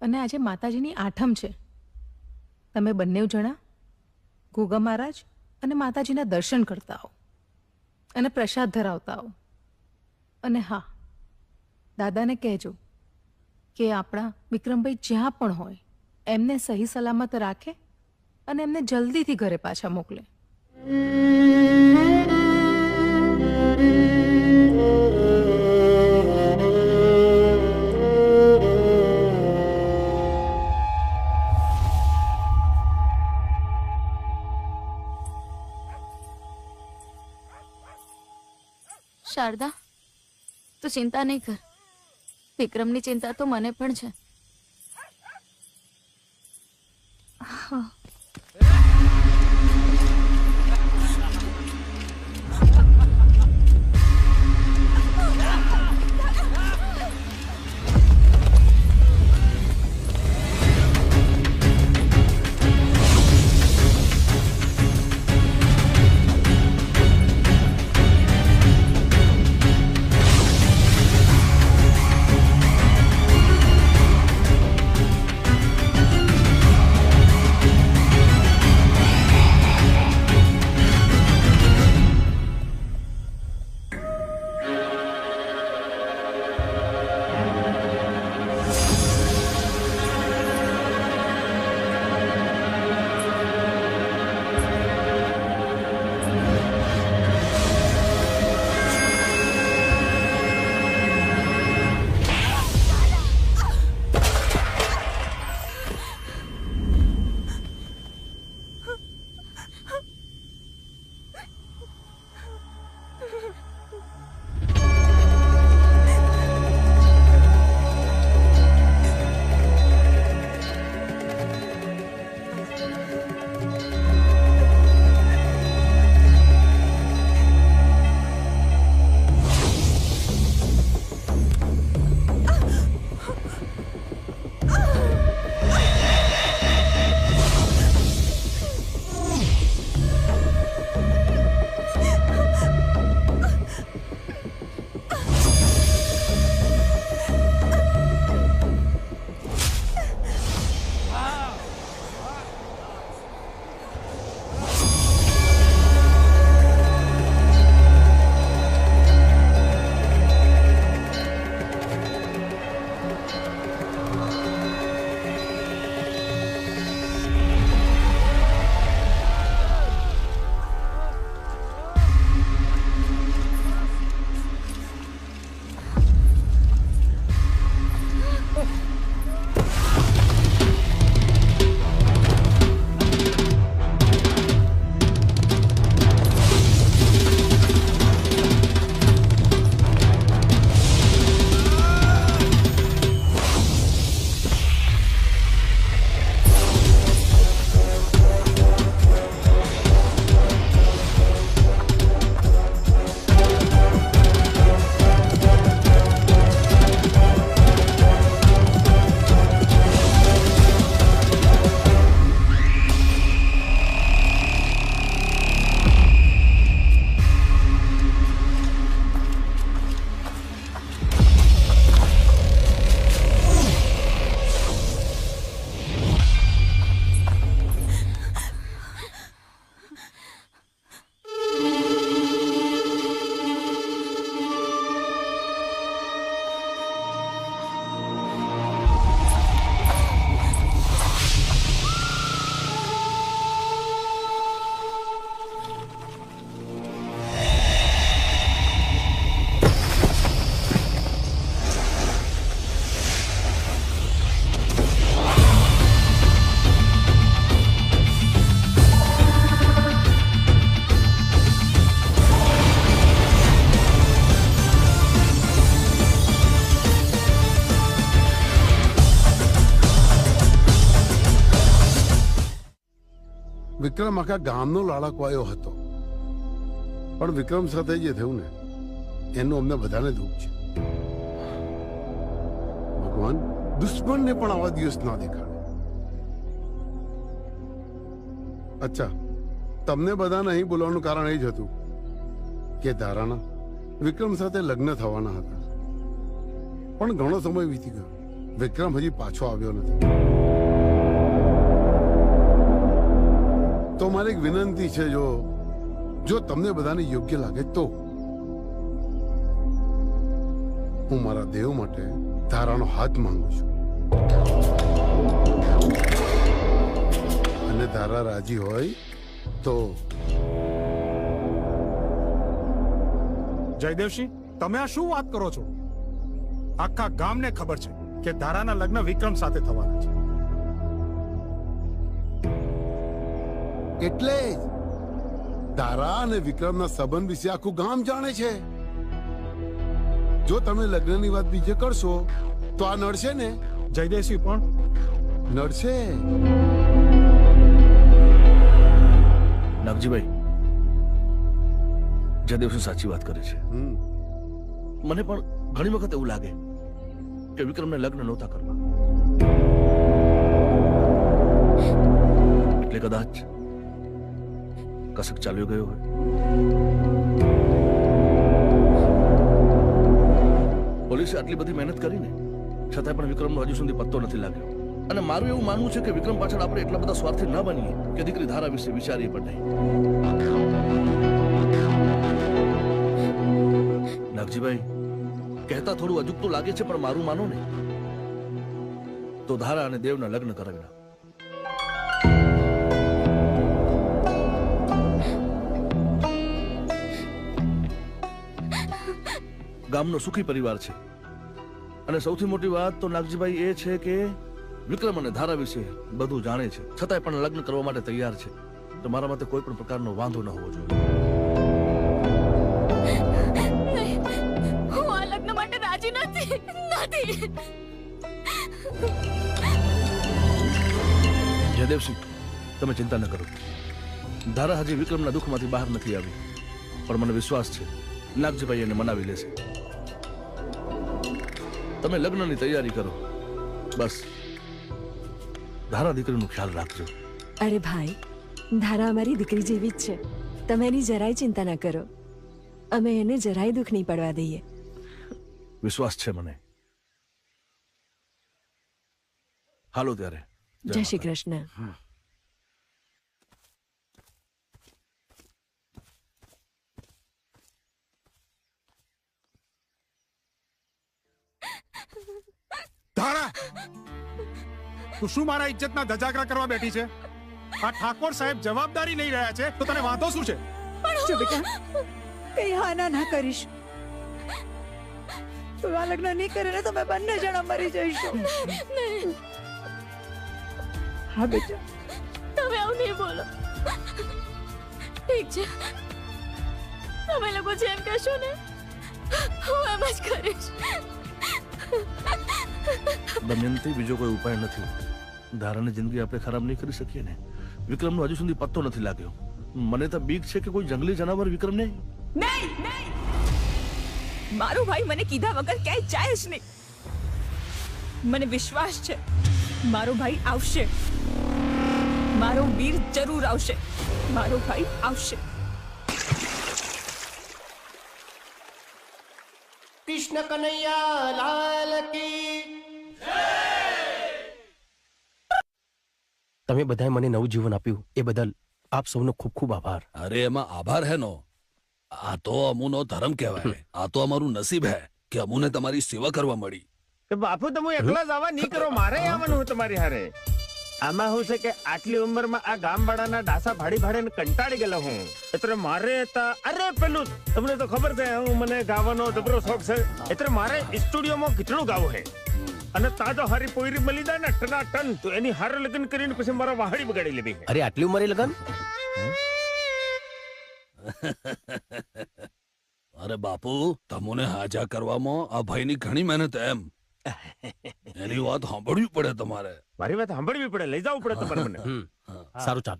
અને આજે માતાજીની આઠમ છે. તમે બંને જણા ગોગા મહારાજ અને માતાજીના દર્શન કરતા આવો અને પ્રસાદ ધરાવતા આવો. અને હા, દાદાને કહેજો કે આપણા વિક્રમભાઈ જ્યાં પણ હોય એમને સહી સલામત રાખે અને એમને જલ્દીથી ઘરે પાછા મોકલે. શારદા, તું ચિંતા નહીં કર. વિક્રમની ચિંતા તો મને પણ છે. હા, વિક્રમ આખા ગામનો લાડકવાયો હતો, પણ વિક્રમ સાથે જે થયું ને એનું અમને બધાને દુઃખ છે. ભગવાન દુશ્મનને પણ આવા દિવસ ના દેખાડે. અચ્છા, તમને બધાને અહીં બોલાવવાનું કારણ એ જ હતું કે ધારાના વિક્રમ સાથે લગ્ન થવાના હતા, પણ ઘણો સમય વીતી ગયો, વિક્રમ હજી પાછો આવ્યો નથી. તો મારી એક વિનંતી છે, જો તમને બધાને યોગ્ય લાગે તો હું મારા દેવ માટે ધારાનો હાથ માંગુ છું, અને ધારા રાજી હોય તો. જયદેવસિંહ, તમે આ શું વાત કરો છો? આખા ગામને ખબર છે કે ધારાના લગ્ન વિક્રમ સાથે થવાના છે. એટલે જ ધારા અને વિક્રમના સંબંધ વિશે આખું ગામ જાણે છે. જો તમે લગ્નની વાત બીજે કરશો તો આ નડશે ને. જયદેવસિંહ પણ નડશે. નાગજીભાઈ, જયદેવસિંહ સાચી વાત કરે છે. મને પણ ઘણી વખત એવું લાગે કે વિક્રમને લગ્ન નહોતા કરવા, એટલે કદાચ કસક ચાલ્યો ગયો હોય. પોલીસે આટલી બધી મહેનત કરીને છતાંય પણ વિક્રમનો હજુ સુધી પત્તો નથી લાગ્યો. અને મારું એવું માનવું છે કે વિક્રમ પાછળ આપણે એટલા બધા સ્વાર્થી ન બનીએ કે દીકરી ધારા વિશે વિચારીએ પણ નહીં. નાગજીભાઈ, કહેતા થોડું અજુગતું લાગે છે, પણ મારું માનો ને તો ધારા અને દેવના લગ્ન કરાવી નાખો. ગામનો સુખી પરિવાર છે, અને સૌથી મોટી વાત તો નાગજીભાઈ એ છે કે વિક્રમ અને ધારા વિશે બધું જાણે છે, છતાંય પણ લગ્ન કરવા માટે તૈયાર છે. તો મારા માટે કોઈ પણ પ્રકારનો વાંધો ન હોવો જોઈએ. હું આ લગ્ન માટે રાજી નથી. જયદેવસિંહ, તમે ચિંતા ન કરો. ધારા હજી વિક્રમના દુઃખમાંથી બહાર નથી આવી, પણ મને વિશ્વાસ છે નાગજીભાઈ એને મનાવી લેશે. તમે લગ્નની તૈયારી કરો, બસ ધારા દીકરીનું ખ્યાલ રાખજો. અરે ભાઈ, ધારા અમારી દીકરી જેવી જ છે, તમે એની જરાય ચિંતા ના કરો. અમે એને જરાય દુઃખ નહીં પડવા દઈએ. વિશ્વાસ છે મને. હાલો ત્યારે. જય શ્રી કૃષ્ણ. ધારા, તું શું મારા ઇજ્જતના ધજાગરા કરવા બેઠી છે? આ ઠાકોર સાહેબ જવાબદારી લઈ રહ્યા છે, તો તને વાંધો શું છે? જો બેટા, કઈ હાના ના કરીશ. તું આ લગ્ન નહીં કરે ને તો અમે બંને જણા મરી જઈશું. હા બેટા, તમે આવું નહીં બોલો. ઠીક છે, તમે લોકો જેમ કહેશો ને હું એમ જ કરીશ. દમયંતી, બીજો કોઈ ઉપાય નથી. ધારાની જિંદગી આપણે ખરાબ નહીં કરી શકીએ ને. વિક્રમનો હજુ સુધી પત્તો નથી લાગ્યો. મને તો બીક છે કે કોઈ જંગલી જનાવર વિક્રમને. નહીં, મારો ભાઈ મને કીધા વગર ક્યાંય જાય જ નહીં. મને વિશ્વાસ છે મારો ભાઈ આવશે. મારો વીર જરૂર આવશે. મારો ભાઈ આવશે. કૃષ્ણ કનૈયા લાલ કી. તમે બધાએ મને નવું જીવન આપ્યું એ બદલ આપ સૌનો ખૂબ ખૂબ આભાર. અરે એમાં આભાર હે નો. આ તો અમુનો ધર્મ કહેવાય. આ તો અમારું નસીબ હે કે અમુને તમારી સેવા કરવા મળી. બાપુ તમે એકલા જ આવા નહીં કરો, મારે આવવાનું તમારી હારે. આમાં શું છે કે આટલી ઉંમરમાં આ ગામવાળાના ડાસા ભાડીને કંટાળી ગયેલો હું. એટલે મારે અરે પેલું તમને તો ખબર છે મને ગાવાનો જબરો શોખ છે, એટલે મારે સ્ટુડિયોમાં ગીતણું ગાવું છે. અને તાજો હારી પોયરી મળી જાય ને ટના ટન, તો એની હારે લગ્ન કરીને પછી મારા વાહડી બગાડી લીધી. અરે આટલી ઉંમરે લગન? અરે બાપુ, તમને હાજા કરવામાં આ ભાઈની ઘણી મહેનત એમ. એની વાત સાંભળવી પડે તમારે. મારી વાત સાંભળવી પડે, લઈ જવું પડે તમારે મને. સારું, ચાલ.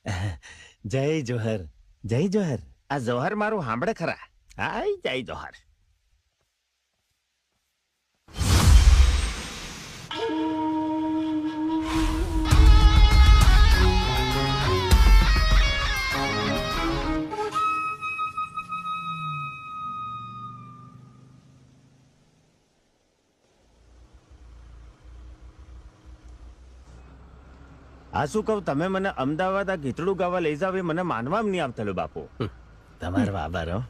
જય જોહર, જય જોહર. આ જોહર મારું સાંભળે ખરા? હાય જય જોહર. આ શું કહું, તમે મને અમદાવાદ આ ગીતડું ગાવા લઈ જાવ એ મને માનવામાં નહીં આવતેલું બાપુ. તમારો આભાર હો.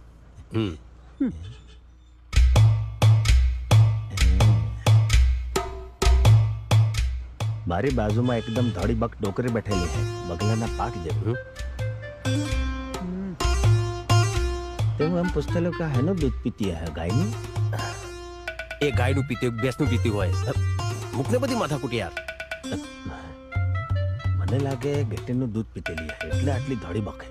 મારી બાજુમાં એકદમ ધોળી બક ડોકરી બેઠેલી છે, બગલાના પાક જેવું. તો હું એમ પૂછતેલો કે હેનું દૂધ પીતી હે, ગાયનું? એ ગાયનું પીતી ભેંસનું પીતી હોય. મૂકને બધી માથાકૂટ યાર. મને લાગે ગેટીનું દૂધ પીતેલી હે એટલે આટલી ધોળી બકે.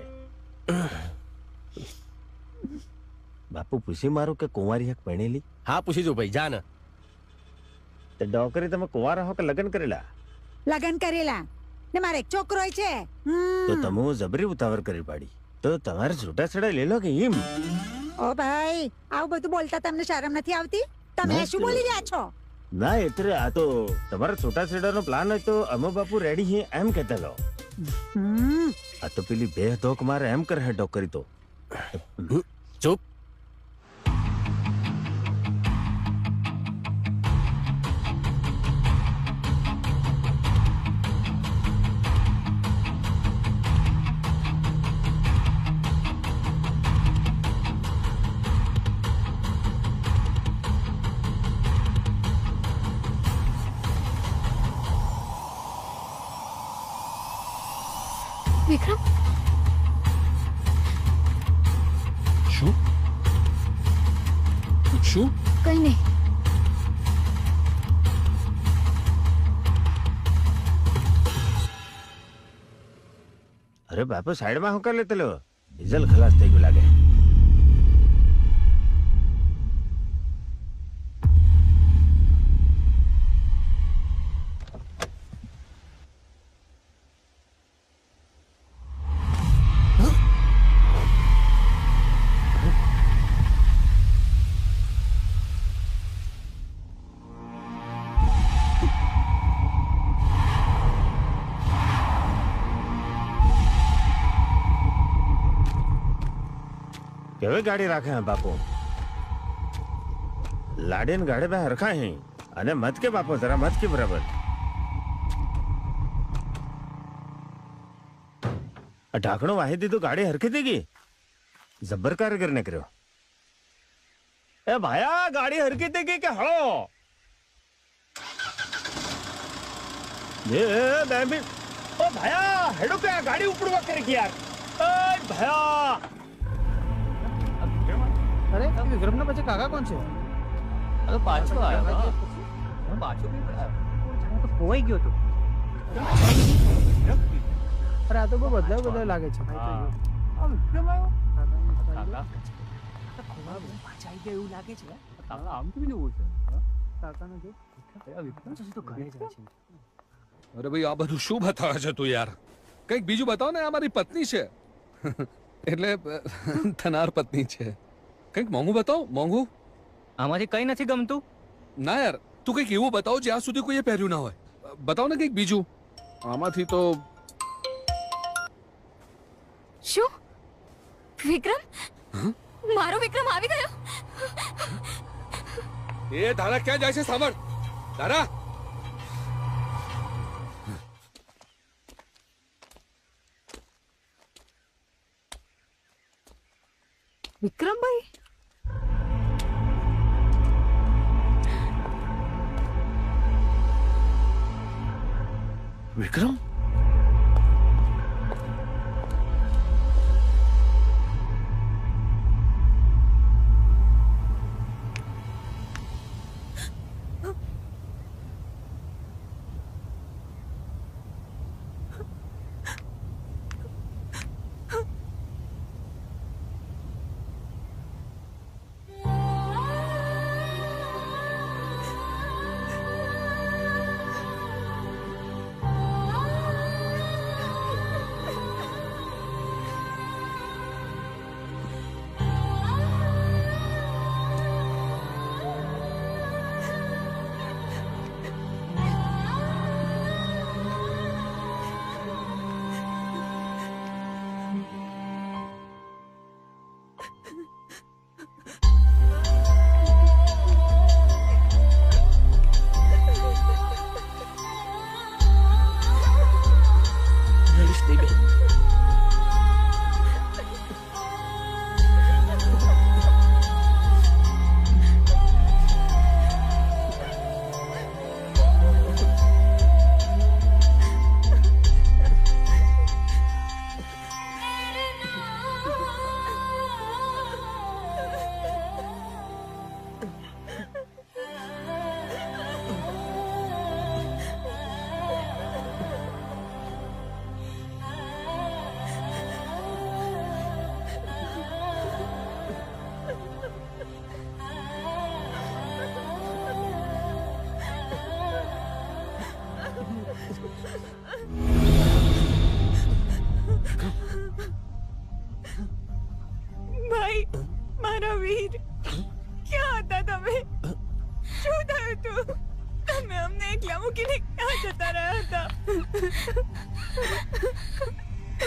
બાપુ પૂછી મારું કે કુંવારી હક પરણેલી? હા પૂછી જો ભાઈ, જા ને. તે ડોકરી તમે કુંવારા હો કે લગ્ન કરેલા? લગન કરેલા ને મારે એક છોકરો છે. તો તમે જબરી ઉતાવળ કરી પાડી. તો તમારે છૂટાછેડા લઈ લો કે એમ? ઓ ભાઈ, આવું બધું બોલતા તમને શરમ નથી આવતી? તમે શું બોલી રહ્યા છો? ના એટલે આ તો તમારા છૂટાછેડાનો પ્લાન હોય તો અમે બાપુ રેડી હી એમ કહેતા લો. આ તો પેલી બે ધોક મારે એમ કરે ડોકરી તો. ચૂપ. વિક્રમ, શું શું? કઈ નહીં. અરે બાપુ સાઈડમાં હું કરી લેતેલો, ડીઝલ ખલાસ થઈ ગયું લાગે. કેવી ગાડી રાખે હે બાપુ? લાડીને ગાડી બે હરખા હે અને મત કે બાપુ, જરા મત કે બરાબર. ઢાંકણું વાહી દીધું, ગાડી હરખી થઈ ગઈ. જબ્બર કારીગર ને કર્યો. એ ભાયા, ગાડી હરખી થઈ ગઈ કે હળો? એ બેમી, ઓ ભાયા હેડો કે ગાડી ઉપડવા કરી યાર. એ ભાયા, અરે વિક્રમ ના પછી કાકા કોણ છે? અરે પાછો આવ્યો. પાછો તો ખોવાઈ ગયો તો. અરે આ તો બહુ બદલાવ લાગે છે. આ વિક્રમ આવ્યો? પાછા આવી ગયા એવું લાગે છે. આમ કેવી નવું છે? કાકાનો જો વિક્રમ તો ઘરે જાય છે. અરે ભાઈ, આ બધું શું બતાવે છે તું યાર? કંઈક બીજું બતાવ ને. આ મારી પત્ની છે. એટલે થનાર પત્ની છે. કંઈક મોંઘું બતાવ, મોંઘું. આમાંથી કઈ નથી ગમતું. ના યાર, તું કંઈક એવું બતાવ જ્યાં સુધી કોઈએ પહેર્યું ના હોય. બતાવ ને કંઈક બીજું. આમાંથી તો શું? વિક્રમ? મારો વિક્રમ આવી ગયો? એ ધારા ક્યાં જાય છે? સાંભળ ધારા. વિક્રમભાઈ, વિક્રમ?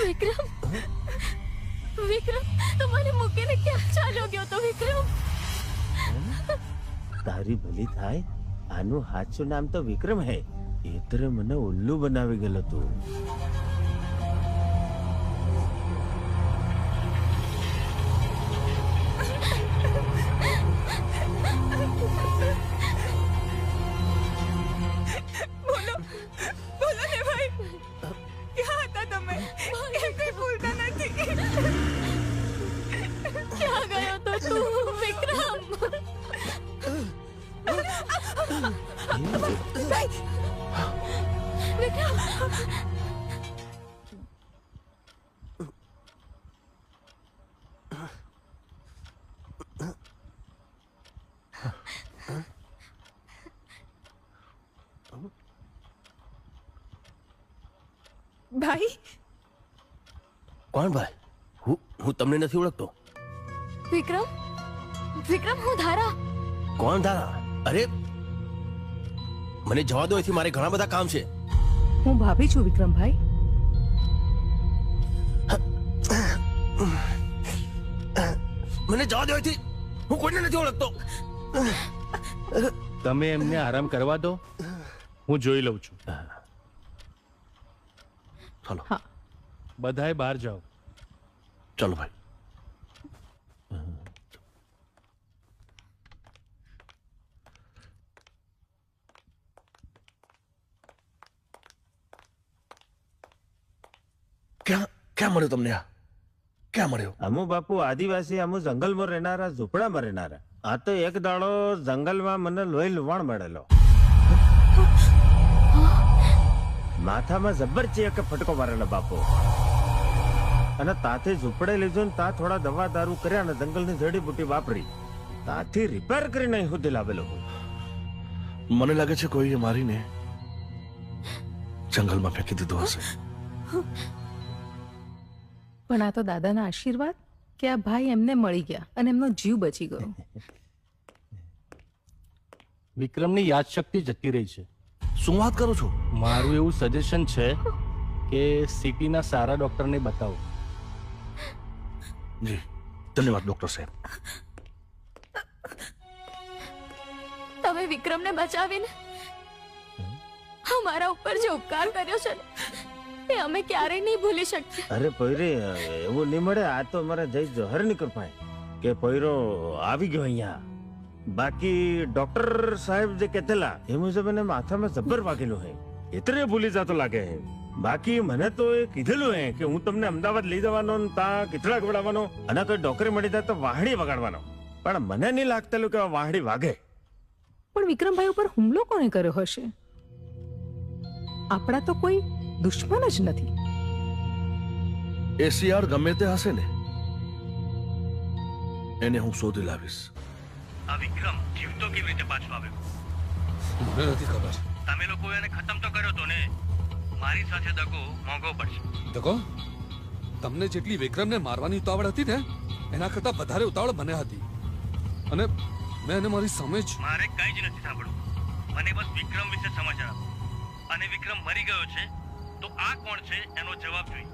વિક્રમ વિક્રમ તું મને મૂકીને ક્યાં ચાલ્યો ગયો તો વિક્રમ? તારી ભલી થાય, આનું સાચું નામ તો વિક્રમ હે. એટલે મને ઉલ્લુ બનાવી ગયેલો તું. બોલો બોલો ને ભાઈ, ક્યાં હતા તમે? કેમ કઈ ભૂલતા નથી? ક્યાં ગયો તો તું વિક્રમ? વિક્રમ ભાઈ કોણ ભાઈ? હું તમને નથી ઓળખતો. વિક્રમ વિક્રમ હું ધારા. કોણ ધારા? અરે મને જવા દો, એથી મારે ઘણા બધા કામ છે. હું ભાભી છું વિક્રમભાઈ. મને જવા દો એથી, હું કોઈને નથી ઓળખતો. તમે એમને આરામ કરવા દો, હું જોઈ લઉં છું. ચાલો બધાએ બહાર જાઓ. ચાલો ભાઈ. ક્યાં મળ્યો તમને? આ ક્યાં મળ્યો? અમુ બાપુ આદિવાસી, અમુ જંગલમાં રહેનારા, ઝૂંપડામાં રહેનારા. આ તો એક દાડો જંગલમાં મને લોહી લુવાણ મળેલો. માથામાં જબરચી એક ફટકો મારેલો બાપુ. અને તાથી ઝૂંપડે લીધું ને તા થોડા દવા દારૂ કર્યા ને જંગલની જડીબુટી વાપરી તાથી રિપેર કરીને અહીં સુધી લાવેલો. મને લાગે છે કોઈએ મારીને જંગલમાં ફેંકી દીધો હશે. પણ આ તો દાદાના આશીર્વાદ કે આ ભાઈ એમને મળી ગયા અને એમનો જીવ બચી ગયો. વિક્રમની યાદશક્તિ જતી રહી છે. શું વાત કરો છો? મારું એવું સજેશન છે કે સિટીના સારા ડોક્ટરને બતાવો. જી ધન્યવાદ ડોક્ટર સાહેબ. તમે વિક્રમને બચાવીને અમારા ઉપર જે ઉપકાર કર્યો છે ને, એ અમે ક્યારેય નહીં ભૂલી શકીએ. અરે પૈરે એવું નહીં મળે. આ તો અમારા જય જોહર ની કૃપા કે પૈરો આવી ગયો અહીંયા. બાકી ડોક્ટર સાહેબ જે કહેતેલા એ મુજબ એને માથામાં જબ્બર વાગેલું હે, એટલે ભૂલી જતો લાગે હે. બાકી મને તો એ કીધેલું હે કે હું તમને અમદાવાદ લઈ જવાનો ને તા કીચડા ગવડાવવાનો અને કોઈ ડોકરી મળી જાય તો વાહડી વગાડવાનો. પણ મને નહીં લાગતેલું કે વાહડી વાગે. પણ વિક્રમભાઈ ઉપર હુમલો કોને કર્યો હશે? આપણા તો કોઈ દુશ્મન જ નથી. એસીઆર ગમે તે હશે ને, એને હું શોધી લાવીશ. આ વિક્રમ જીવતો કેવી રીતે પાછો આવ્યો? મને નથી ખબર. તમે લોકો એને ખતમ તો કર્યો તો ને. મારી સાથે દગો મોંઘો પડશે. દગો? તમને જેટલી વિક્રમને મારવાની ઉતાવળ હતી ને, એના કરતા વધારે ઉતાવળ મને હતી. અને મેં એને મારી સામે જ. મારે કઈ જ નથી સાંભળવું. મને બસ વિક્રમ વિશે સમાચાર આપો. અને વિક્રમ મરી ગયો છે તો આ કોણ છે એનો જવાબ જોઈએ.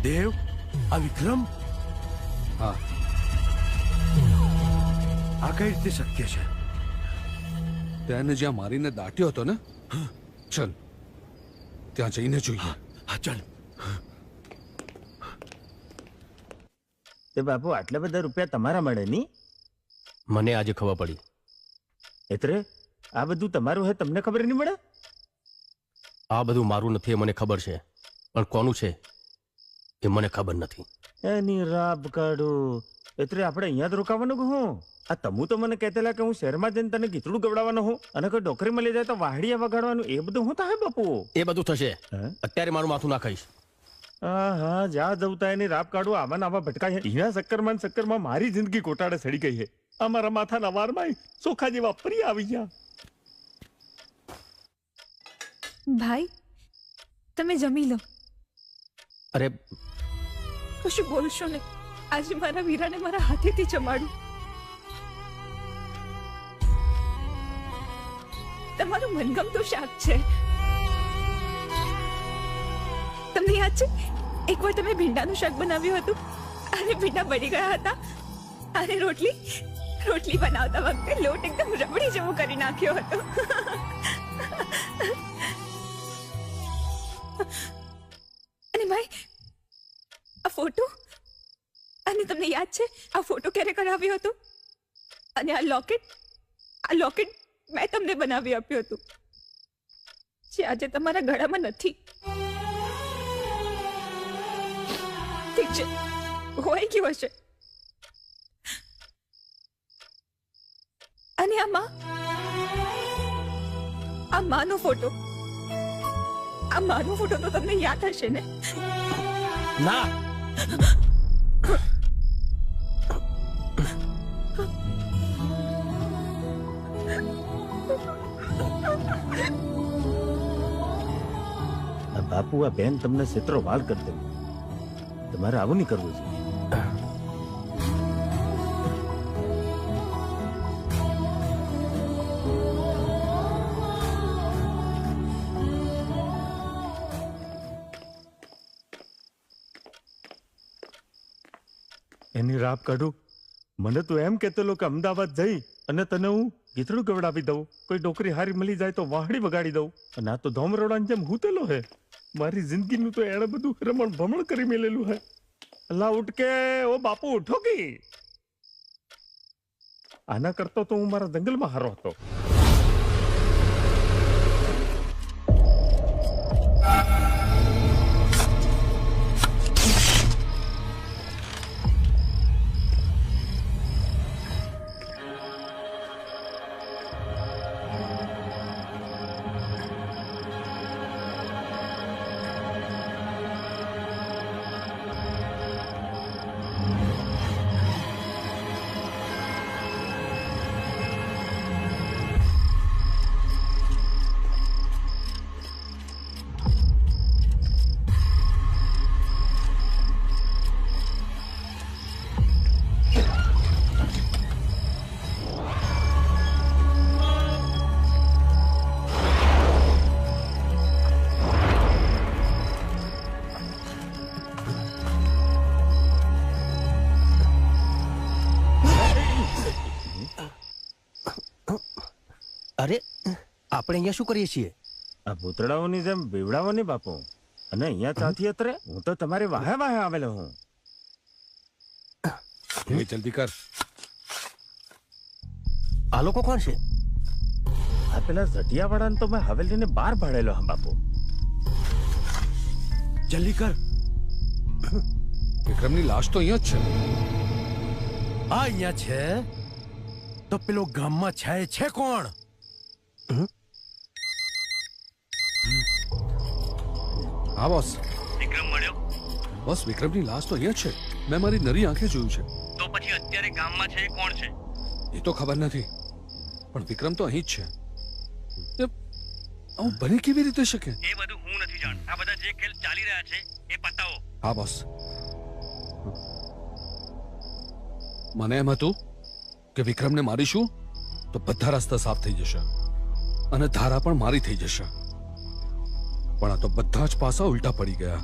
દેવ, આ વિક્રમ? હા. આ કઈ રીતે શક્ય છે? તેને જ્યાં મારીને દાટ્યો હતો ને, ચલ ત્યાં જઈને જોઈએ. હા ચાલ. તે બાપુ આટલા બધા રૂપિયા તમારા મળે ની? મને આજે ખબર પડી. એટલે આ બધું તમારું હે, તમને ખબર નહીં મળે? આ બધું મારું નથી એ મને ખબર છે, પણ કોનું છે એ મને ખબર નથી. એની રાબ કાઢું. એટલે આપણે અહીંયા જ રોકાવાનું કે હું? આ તમુ તો મને કહેતેલા કે હું શહેરમાં જઈને તને ગીતડું ગવડાવવાનું હું અને કોઈ ડોકરી મળી જાય તો વાહડિયા વગાડવાનું. એ બધું હું થાય બાપુ? એ બધું થશે. અત્યારે મારું માથું ના ખાઈશ. હા જા જવતા એની રાબ કાઢું. આમાં આવા ભટકાય છે. એના ચક્કરમાં મારી જિંદગી કોટાડે સડી ગઈ છે. અમારા માથાના વારમાં સોખા જેવા ફરી આવી ગયા. ભાઈ તમે જમી લો. અરે કશું બોલશો ને, આજે મારા વીરાને મારા હાથેથી જમાડું. તમારું મનગમતું શાક છે. તમને યાદ છે એકવાર તમે ભીંડાનું શાક બનાવ્યું હતું અને ભીંડા બળી ગયા હતા અને રોટલી બનાવતા વખતે લોટ એકદમ રબડી જેવો કરી નાખ્યો હતો. અને ભાઈ આ ફોટો, અને તમને યાદ છે આ ફોટો ક્યારે કરાવ્યો હતો? અને આ લોકેટ મેં તમને બનાવી આપ્યું હતું, જે આજે તમારા ગળામાં નથી. ઠીક છે, હોય ગયું હશે. અને આ માનો ફોટો તો તમને યાદ હશે ને? ના, બાપુ આ બેન તમને ક્ષેત્રો વાળ કરી દે. તમારે આવું નહીં કરવું છે. એની રાપ કાઢું. મને તો એમ કહેતો કે અમદાવાદ જઈ અને તને હું ગીતડું ગવડાવી દઉં, કોઈ ડોકરી હારી મળી જાય તો વાહડી વગાડી દઉં. અને આ તો ધોમરોડાની જેમ હૂતેલો હે. મારી જિંદગીનું તો એણે બધું રમણ ભમણ કરી મેલેલું હે. અલ્લાહ ઉઠ કે ઓ બાપુ ઉઠો કે. આના કરતો તો હું મારા જંગલમાં હારો હતો. અરે આપણે અહીંયા શું કરીએ છીએ? આ ભૂતડાઓની જેમ બીવડાવોની બાપુ. અને અહીંયા ચાથી અત્રે હું તો તમારી વાહે વાહે આવેલો હું. જલ્દી કર. આ લોકો કોણ છે? આ પેલા ઝટિયાવાળાને તો મેં હવેલીને બહાર ભાડેલો હા બાપુ. જલ્દી કર. વિક્રમની લાશ તો અહીંયા જ છે. આ અહીંયા છે તો પેલો ગામમાં છે કોણ? હા બોસ. વિક્રમ મળ્યો? બોસ વિક્રમની લાશ તો અહીંયા છે. મેં મારી નરી આંખે જોયું છે. તો પછી અત્યારે ગામમાં છે એ કોણ છે? એ તો ખબર નથી, પણ વિક્રમ તો અહીં જ છે. આવું બની કેવી રીતે શકે? એ બધું હું નથી જાણતો. આ બધા જે ખેલ ચાલી રહ્યા છે એ પતાવો. હા બોસ. મને એમ હતું કે વિક્રમને મારીશું તો બધા રસ્તા સાફ થઈ જશે અને ધારા પણ મારી થઈ જશે, પણ આ તો બધા જ પાસા ઉલટા પડી ગયા.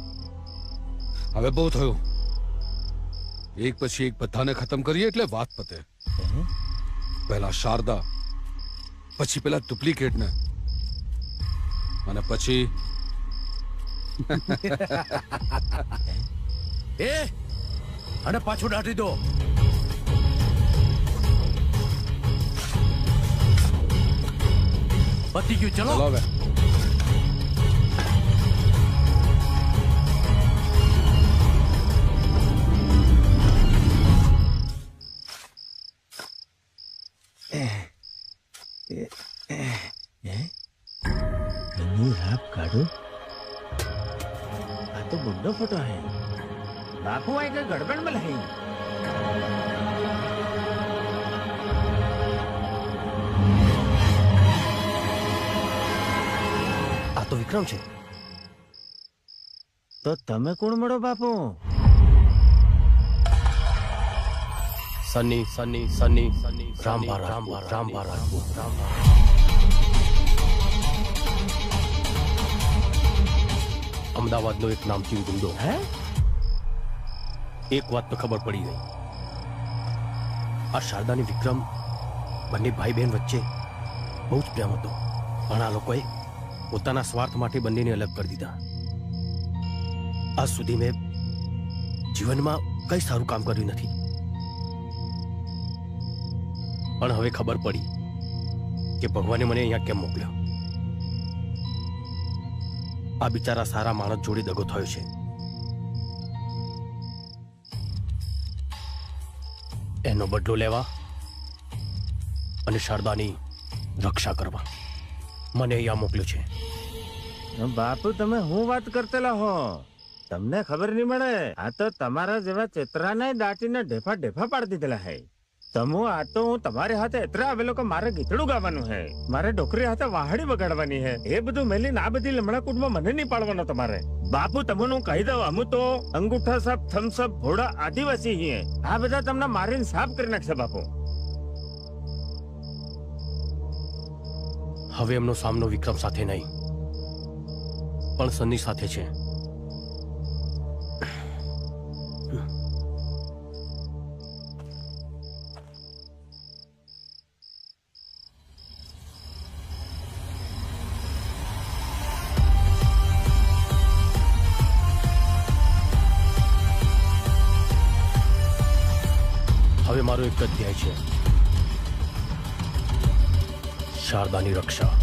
હવે બહુ થયું. એક પછી એક બધાને ખતમ કરીએ એટલે વાત પતે. પહેલા શારદા, પછી પેલા ડુપ્લિકેટને, અને પછી એ અને પાછું દાટી દો. પતી ગયું, ચલો હવે. એની રાપ કાઢું. આ તો બુड्ढो फोटो है. बापू आए के गड़बड़ में नहीं. આ તો વિક્રમ છે. તો તમે કોણ મળો બાપુ? સની રામ ભારત. અમદાવાદનો એક નામચીન ગુંડો. હે? એક વાત તો ખબર પડી ગઈ. આ શારદા અને વિક્રમ બંને ભાઈ બહેન વચ્ચે બહુ જ પ્રેમ હતો, પણ આ લોકોએ પોતાના સ્વાર્થ માટે બંનેને અલગ કરી દીધા. આજ સુધી મેં જીવનમાં કઈ સારું કામ કર્યું નથી, પણ હવે ખબર પડી કે ભગવાને મને અહીંયા કેમ મોકલ્યો. આ બિચારા સારા માણસ જોડે દગો થયો છે. એનો બદલો લેવા અને શારદાની રક્ષા કરવા મને અહીંયા મોકલ્યો છે. બાપુ તમે હું વાત કરતેલા હો, તમને ખબર નહીં મળે. આ તો તમારા જેવા ચેતરાને દાટીને ઢેફા ઢેફા પાડી દીધેલા હે. તમો આ તો હું તમારે હાથે એટલા આવેલો કે મારે ગીતડું ગાવાનું હે, મારે ડોકરી હાથે વાહડી વગાડવાની હે. એ બધું મેલીને આ બધી લમણા કૂટમાં મને નહીં પાડવાનો તમારે. બાપુ તમને હું કહી દઉં, અમુ તો અંગૂઠા સાપ થમ્સઅપ ભોળા આદિવાસી છીએ. આ બધા તમને મારીને સાફ કરી નાખશે બાપુ. હવે એમનો સામનો વિક્રમ સાથે નહીં પણ સન્ની સાથે છે. હવે મારો એક જ ધ્યેય છે, શારદાની રક્ષા.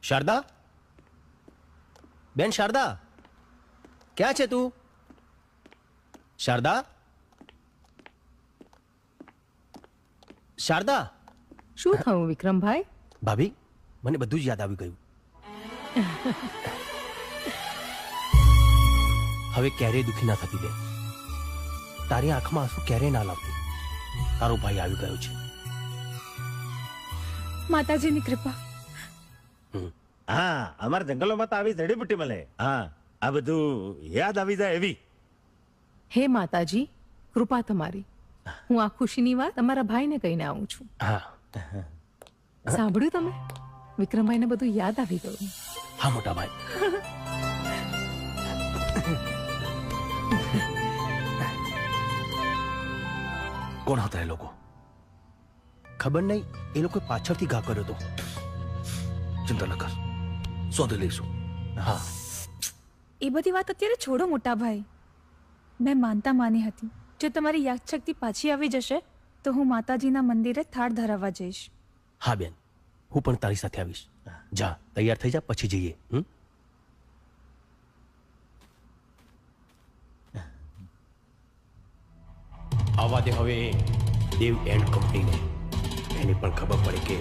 શારદા, બેન શારદા, ક્યાં છે તું? શારદા, શારદા. શું થયું વિક્રમભાઈ? ભાભી, મને બધું જ યાદ આવી ગયું. હવે ક્યારેય દુખી ના થતી બે. તારી આંખમાં આંસુ ક્યારેય ના લાવતી. તારો ભાઈ આવી ગયો છે. માતાજીની કૃપા. હા, અમારા જંગલોમાં તો આવી જડીબુટ્ટી મળે. હા, આ બધું યાદ આવી જાય એવી. હે માતાજી, કૃપા તમારી. હું આ ખુશીની વાત તમારા ભાઈને કહીને આવું છું. હા, સાંભળ્યું તમે? વિક્રમભાઈને બધું યાદ આવી ગયું. હા મોટા ભાઈ. કોણ હતા એ લોકો? ખબર નહીં. એ લોકો પાછળથી ઘા કર્યો હતો. ચિંતા ન કર, શોધી લઈશું. હા, એ બધી વાત અત્યારે છોડો મોટા ભાઈ. મેં માનતા માની હતી, જો તમારી યાદશક્તિ પાછી આવી જશે તો હું માતાજીના મંદિરે થાળ ધરાવવા જઈશ. હા બેન, હું પણ તારી સાથે આવીશ. જા, તૈયાર થઈ જા, પછી જઈએ. આવા દે હવે દેવ એન્ડ કંપનીને. એને પણ ખબર પડે કે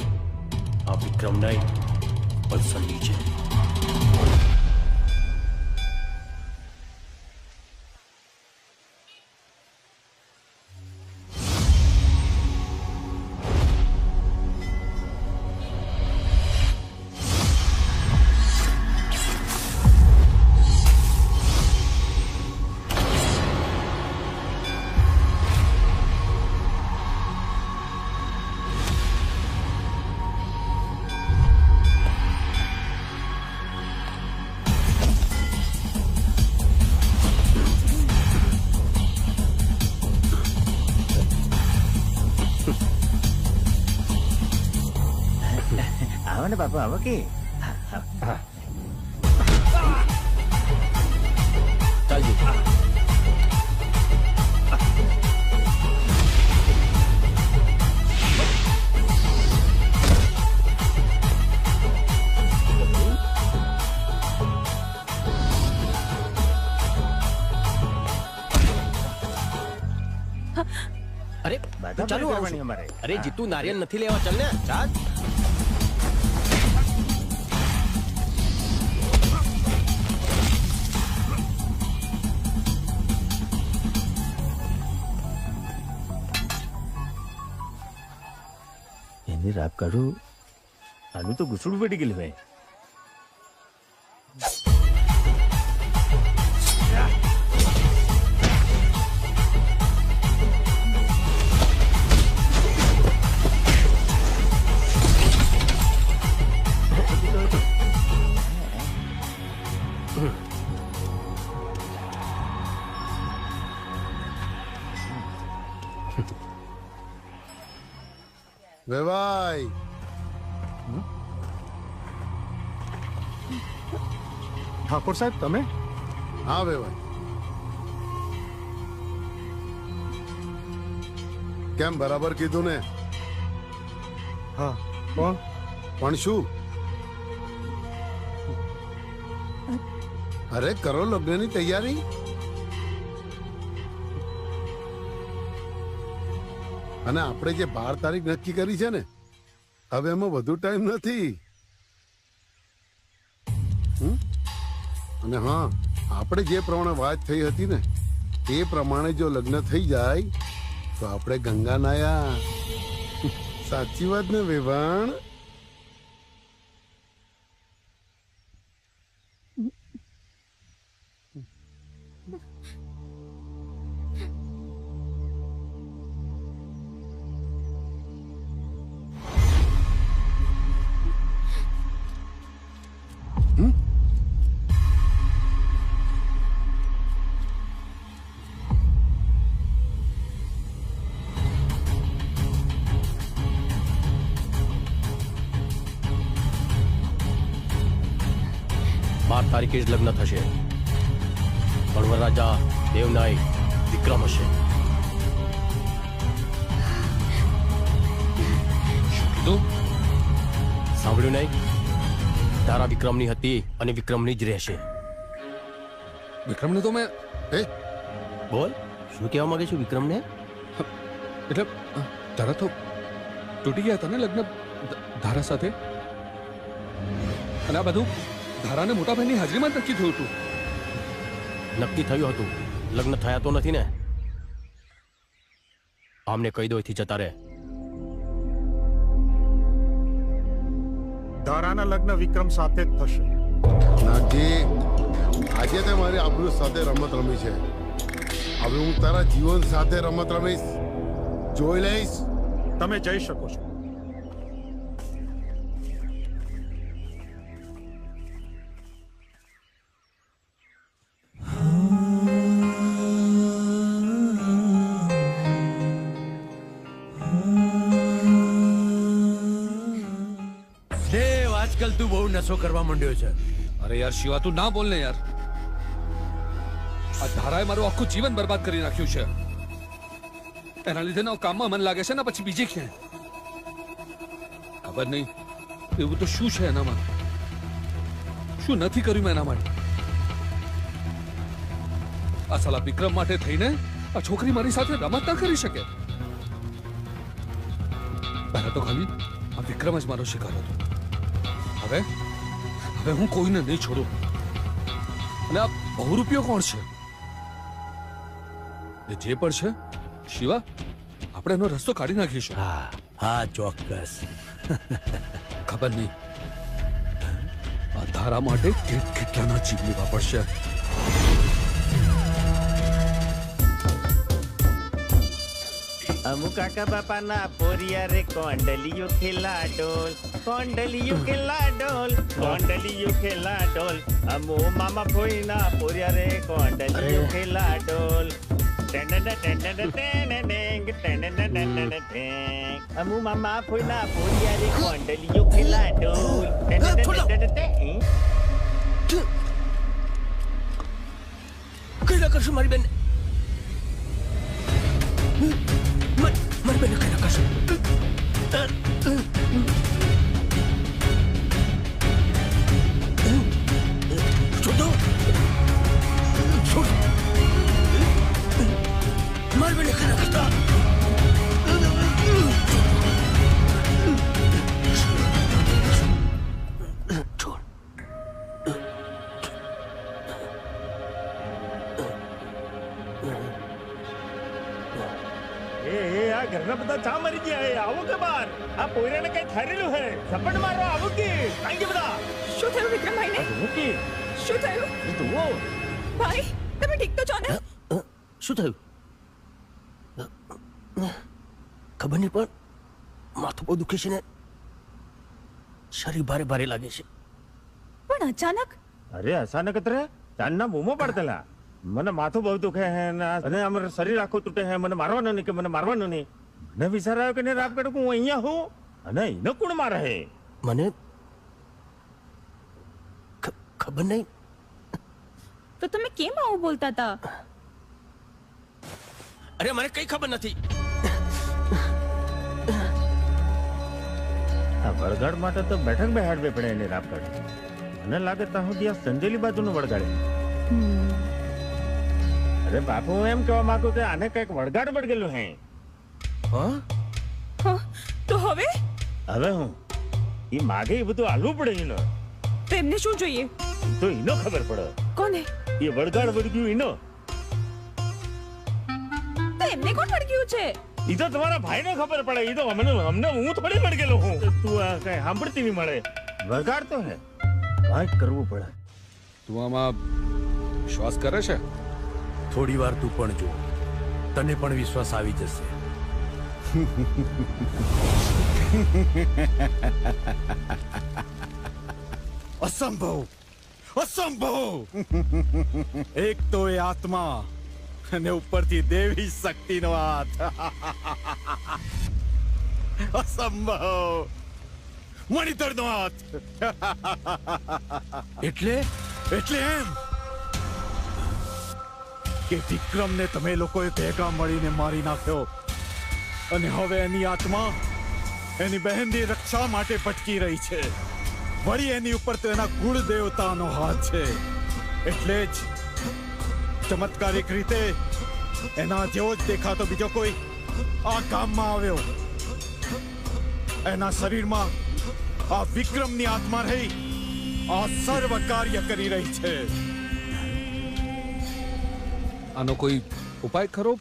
આ વિક્રમ નહીં પણ સન્ની છે. બાપુ આવો કે ચાલજો. અરે ચાલુ અમારે. અરે જીતુ, નારિયેલ નથી લેવા, ચાલ ને. ચાલ. રાપ કાઢું, આનું તો ગુસડું પડી ગયેલું ભાઈ. વેવાઈ ઠાકોર સાહેબ તમે? હા વેવાઈ, કેમ બરાબર કીધું ને? હા. કોણ? પણ શું? અરે કરો લગ્નની તૈયારી. અને આપણે જે 12 તારીખ નક્કી કરી છે ને, હવે એમાં વધુ ટાઈમ નથી. અને હા, આપણે જે પ્રમાણે વાત થઈ હતી ને એ પ્રમાણે જો લગ્ન થઈ જાય તો આપણે ગંગા નાયા. સાચી વાત ને વેવાણ? તારીખે જ લગ્ન થશે, પણ વરરાજા દેવનાય વિક્રમ હશે. સાંભળ્યું નહીં? તારા વિક્રમની હતી અને વિક્રમની જ રહેશે. વિક્રમને તો મેં બોલ, શું કહેવા માંગે છું વિક્રમને? એટલે તારા તો તૂટી ગયા હતા ને લગ્ન ધારા સાથે, અને આ બધું ધારાને મોટા ભાઈની હાજરીમાં જ નક્કી થયું હતું. નક્કી થયું હતું, લગ્ન થયા તો નથી ને. આમને કહી દો એથી જતા રહે. ધારાના લગ્ન વિક્રમ સાથે જ થશે. નાગજી, આજે તે મારી આબરૂ સાથે રમત રમી છે, હવે હું તારા જીવન સાથે રમત રમીશ. જોઈ લઈશ. તમે જઈ શકો છો. આજકાલ તું બહુ નશો કરવા માંડ્યો છે. અરે યાર શિવા, તું ના બોલ ને યાર. આ ધારાએ મારું આખું જીવન બરબાદ કરી નાખ્યું છે. એના લીધે ના કામમાં મન લાગે છે ને પછી બીજે ક્યાંય. ખબર નહીં એવું તો શું છે એનામાં, શું નથી કર્યું મેં એના માટે. આ સાલા વિક્રમ માટે થઈને આ છોકરી મારી સાથે રમત ના કરી શકે. પહેલા તો ખાલી આ વિક્રમ જ મારો શિકાર હતો. હવે હું કોઈને નહીં છોડું. અને આ બહુરૂપિયો કોણ છે? એ જે પણ છે શિવા, આપણે એનો રસ્તો કાઢી નાખીશું. હા ચોક્કસ. ખબર નહીં આ ધારા માટે કેટલાના જીવ લેવા પડશે. અમુ કાકા બાપાના પોરિયા રે કોંડલિયો ખેલા ડોલ, કોંડલિયો ખેલા ડોલ, કોંડલિયો ખેલા ડોલ. અમુ મામા ફોઈના પોરિયા રે કોંડલિયો ખેલા ડોલ. અમુ મામા ફોઈના પોરિયા રે કોંડલિયો ખેલા ડોલ. કઈ કરશું મારી બેન? મારી બેન કઈ કરશું? છોડો, છોડ. મારી બેન કઈ કરતા? ઘરના બધા ચા મરી ગયા. આવો કે બાર? આ પોયરાને કઈ થયેલું હે? ઝપટ મારો. આવો કે કાઈ કે બધા? શું થયું વિક્રમભાઈને? શું થયું? જુઓ ભાઈ, તમે ઠીક તો છો ને? શું થયું? ખબર નહીં, પણ માથું બહુ દુખે છે ને શરીર ભારે ભારે લાગે છે. પણ અચાનક? અરે અચાનક જ રે, ચાંદના બૂમો પડતેલા. મને માથું બહુ દુખે હે અને અમારું શરીર આખું તૂટે હે. મને મારવાનું નહીં કે મને મારવાનું નહીં. મને વિચાર આવ્યો કે ને રાત કાઢું હું અહીંયા હું અને એને કોણ મારે હે? મને ખબર નહીં. તો તમે કેમ આવું બોલતા હતા? અરે મને કઈ ખબર નથી. આ વળગાડ માટે તો બેઠક બેહાડવી પડે એને રાપડ. મને લાગે ત્યાં સુધી આ સંજેલી બાજુનું વળગાડે. અરે બાપુ, હું એમ કહેવા માંગુ કે આને કઈક વળગાડ વળગેલું હે. તો હવે હું ઈ માગે એ બધું આલવું પડે એનો. તો એમને શું જોઈએ? તો એનો ખબર પડે. કોને? એ વળગાડ વળગ્યું એનો. તો એમને કોણ વળગ્યું છે? ઈ તો તમારા ભાઈને ખબર પડે. ઈ તો અમને હું થોડી વળગેલો હું. તું આ કઈ સાંભળતી નહીં મળે. વળગાડ તો હે, કાંઈક કરવું પડે. તું આમાં વિશ્વાસ કરે છે? થોડી વાર તું પણ જો, તને પણ વિશ્વાસ આવી જશે. અસંભવ, અસંભવ! એક તો એ આત્મા અને ઉપરથી દેવી શક્તિનો હાથ. અસંભવ! મણિધરનો હાથ. એટલે એમ કે વિક્રમને તમે લોકોએ ભેગા મળીને મારી નાખ્યો અને હવે એની આત્મા એની બહેનની રક્ષા માટે ભટકી રહી છે. વળી એની ઉપર તો એના કુળ દેવતાનો હાથ છે. એટલે જ ચમત્કારિક રીતે એના જેવો જ દેખાતો બીજો કોઈ આ ગામમાં આવ્યો. એના શરીરમાં આ વિક્રમની આત્મા રહી આ સર્વ કાર્ય કરી રહી છે. આનો કોઈ ઉપાય ખરો?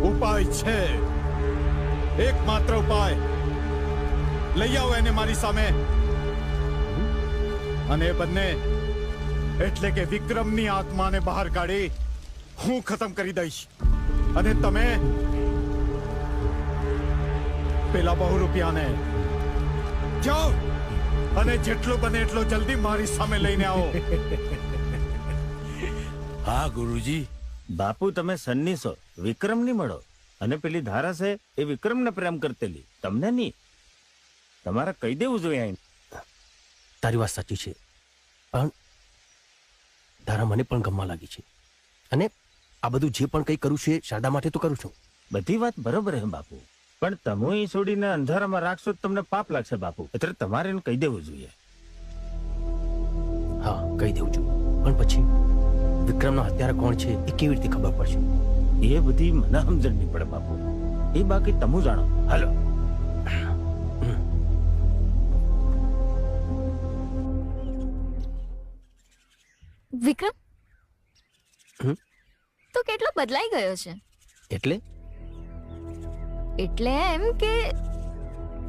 ઉપાય છે, એકમાત્ર ઉપાય. લઈ આવો એને મારી સામે. અને એ બંને એટલે કે વિક્રમની આત્માને બહાર કાઢી હું ખતમ કરી દઈશ. અને તમે પેલા બહુરૂપિયાને જાઓ અને જેટલું બને એટલો જલ્દી મારી સામે લઈને આવો. હા ગુરુજી. બાપુ, તમે સન્નીસો વિક્રમની મળો. અને પેલી ધારા છે એ વિક્રમને પ્રેમ કરતેલી, તમને નહીં. તમારે કહી દેવું જોઈએ. તારી વાત સાચી છે, પણ ધારા મને પણ ગમવા લાગી છે. અને આ બધું જે પણ કંઈ કરું છે શારદા માટે તો કરું છું. બધી વાત બરોબર હે બાપુ, પણ તમે એ છોડીને અંધારામાં રાખશો તો તમને પાપ લાગશે બાપુ. એટલે તમારે એને કહી દેવું જોઈએ. હા, કહી દેવું જોઈએ. પણ પછી વિક્રમનો હત્યારા કોણ છે એ કેવી રીતે ખબર પડશે? એ બધી મને સમજણ નહીં પડે બાપુ. એ બાકી તમે જાણો. હાલો. વિક્રમ તો કેટલો બદલાઈ ગયો છે. એટલે એમ કે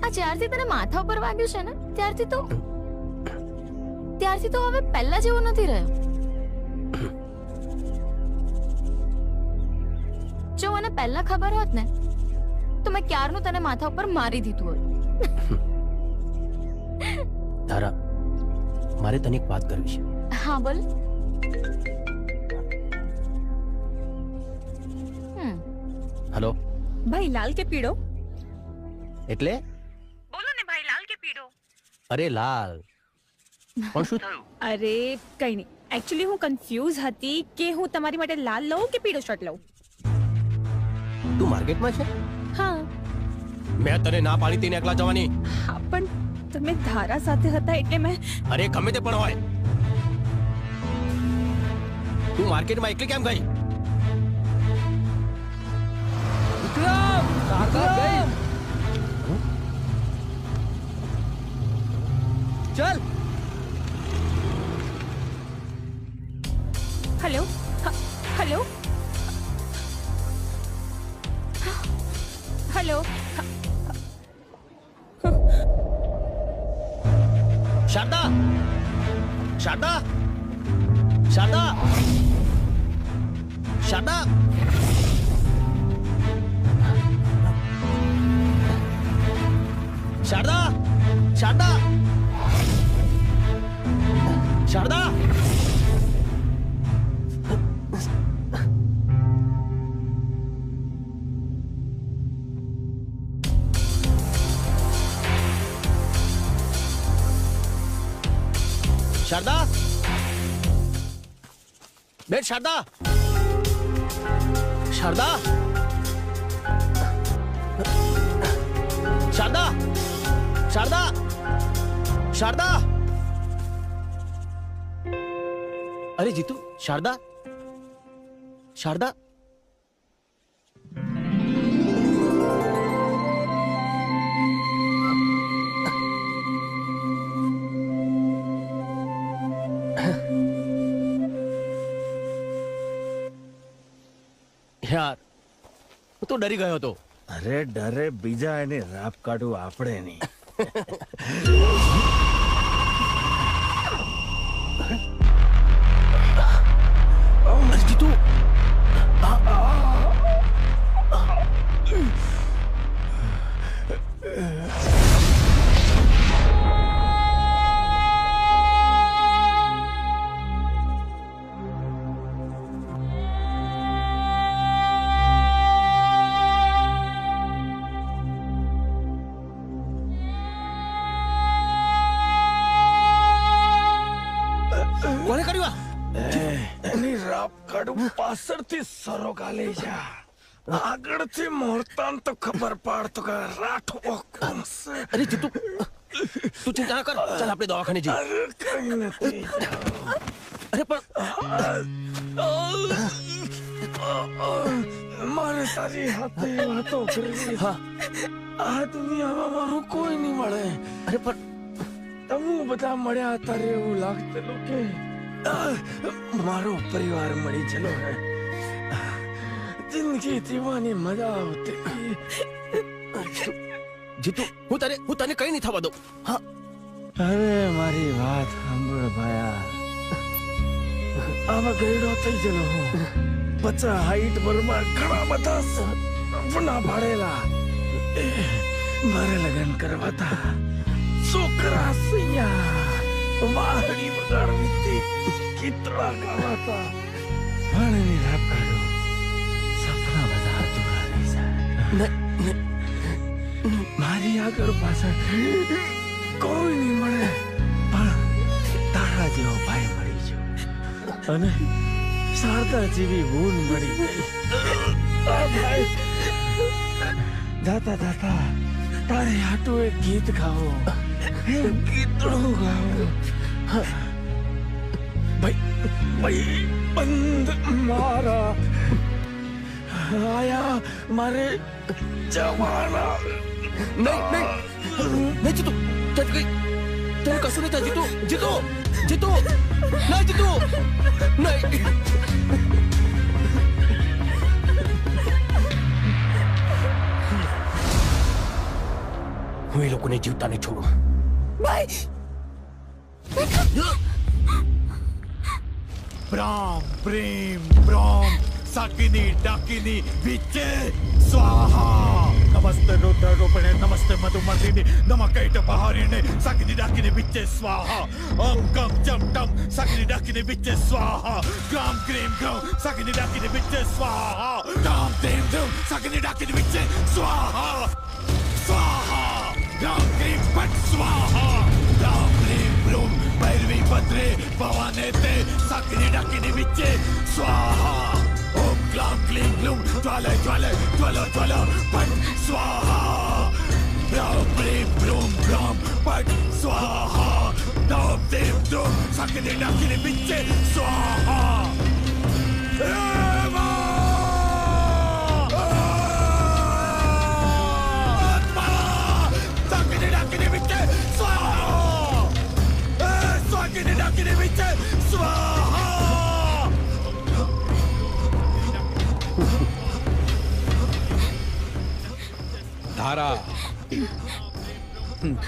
આ જ્યારથી તને માથા ઉપર વાગ્યું છે ને ત્યારથી તો હવે પહેલા જેવો નથી રહ્યો. જો મને પહેલા ખબર હોત ને તો મેં ક્યારનું તને માથા ઉપર મારી દીધું હોત. તારા, મારે તને એક વાત કરવી છે. હા બોલ. હેલો. ભાઈ લાલ કે પીળો? એટલે બોલો ને ભાઈ, લાલ કે પીળો? અરે લાલ. પણ શું થયું? અરે કઈ નહીં. એકચ્યુઅલી હું કન્ફ્યુઝ હતી કે હું તમારી માટે લાલ લઉં કે પીળો શર્ટ લઉં. તું માર્કેટમાં છે? હા. મેં તને ના પાડી તેને એકલા જવાની. હા, પણ તમે ધારા સાથે હતા એટલે મેં. અરે ગમે તે પણ હોય, તું માર્કેટમાં એકલી કેમ ગઈ? વિક્રમ, શારદા ગઈ. ચલ. Hello. Hello. Hello. Sharda, Sharda, Sharda, Sharda. Sharda, Sharda, Sharda. Sharda ben, Sharda, Sharda, Sharda, Sharda, Sharda. અરે જીતુ, શારદા, શારદા. યાર, હું તો ડરી ગયો હતો. અરે ડરે બીજા, એને રાપ કાઢું આપણે નહીં. જીતુ, કોને કર્યું? એની રાપ કાઢું પાછળથી સરો ગાલે જા, આગળથી મોરતાન તો ખબર પાડતો કે રાઠો કોણ છે. અરે જીતુ, તું ચિંતા ના કર, ચાલ આપણે દવાખાને જઈએ. અરે કઈ નથી. અરે પણ મારે તારી હાથે વાતો કરવી. આ દુનિયામાં મારું કોઈ નહીં મળે. અરે પણ તમે બધા મળ્યા તારે એવું લાગતું કે મારો પરિવાર મળી ચલો હે. જિંદગી જીવવાની મજા આવતી. જીતુ, હું તને કઈ નહીં થવા દઉં. હા, અરે મારી વાત સાંભળ ભાયા. આવા ગયડો થઈ ગયેલો હું. 50 હાઈટ વરમાં ઘણા બધા સપના પાડેલા. મારે લગ્ન કરવા હતા. છોકરા સૈયા વાહડી વગાડવી હતી, કીતળા ગાવાતા. વાણની રાપ કાઢો, સપના બધા અધૂરા રહી જાય. મારી આગળ પાછળ કોઈ નહીં મળે, પણ તારા જેવો ભાઈ મળી ગયો અને શારદા જેવી બૂન મળી ગઈ. જાતા જાતા તારે હાટું એક ગીત ગાવો, ગીતડું ગાવો. ભાઈ બંધ મારા આયા મારે જવાના. નહીં જીતુ, તને કશું નહીં થાય. જીતુ, જીતુ, જીતુ, નહીં જીતુ, નહીં. હું એ લોકોને જીવતા નહીં છોડું. બ્રામ પ્રેમ બ્રામ સાકિની ડાકિની વિચે સ્વાહા. નમસ્તે રુદ્ર રૂપિણે, નમસ્તે મધુમતીની, નમ કૈટ બહારીને, સાકિની ડાકિની વિચે સ્વાહા. ઓમ કમ જમ ટમ સાકિની ડાકિની વિચે સ્વાહા. ગ્રામ ક્રીમ ગ્રામ સાકિની ડાકિની વિચે સ્વાહા. ગ્રામ દેમ ધમ સાકિની ડાકિની વિચે સ્વાહા. સ્વાહા. ગ્રામ ક્રીમ પટ સ્વાહા. ગ્રામ ક્રીમ બ્રૂમ ભૈરવી ભદ્રે ભવાને તે સાકિની ડાકિની વિચે સ્વાહા. ઓમ ગ્લામ ક્લીમ ગ્લૂમ જ્વાલે જ્વાલે જ્વલો જ્વલો પટ સ્વાહા. ગ્રામ ક્રીમ બ્રૂમ ગ્રામ પટ સ્વાહા. ગ્રામ દેમ ધમ સાકિની ડાકિની વિચે સ્વાહા. ધારા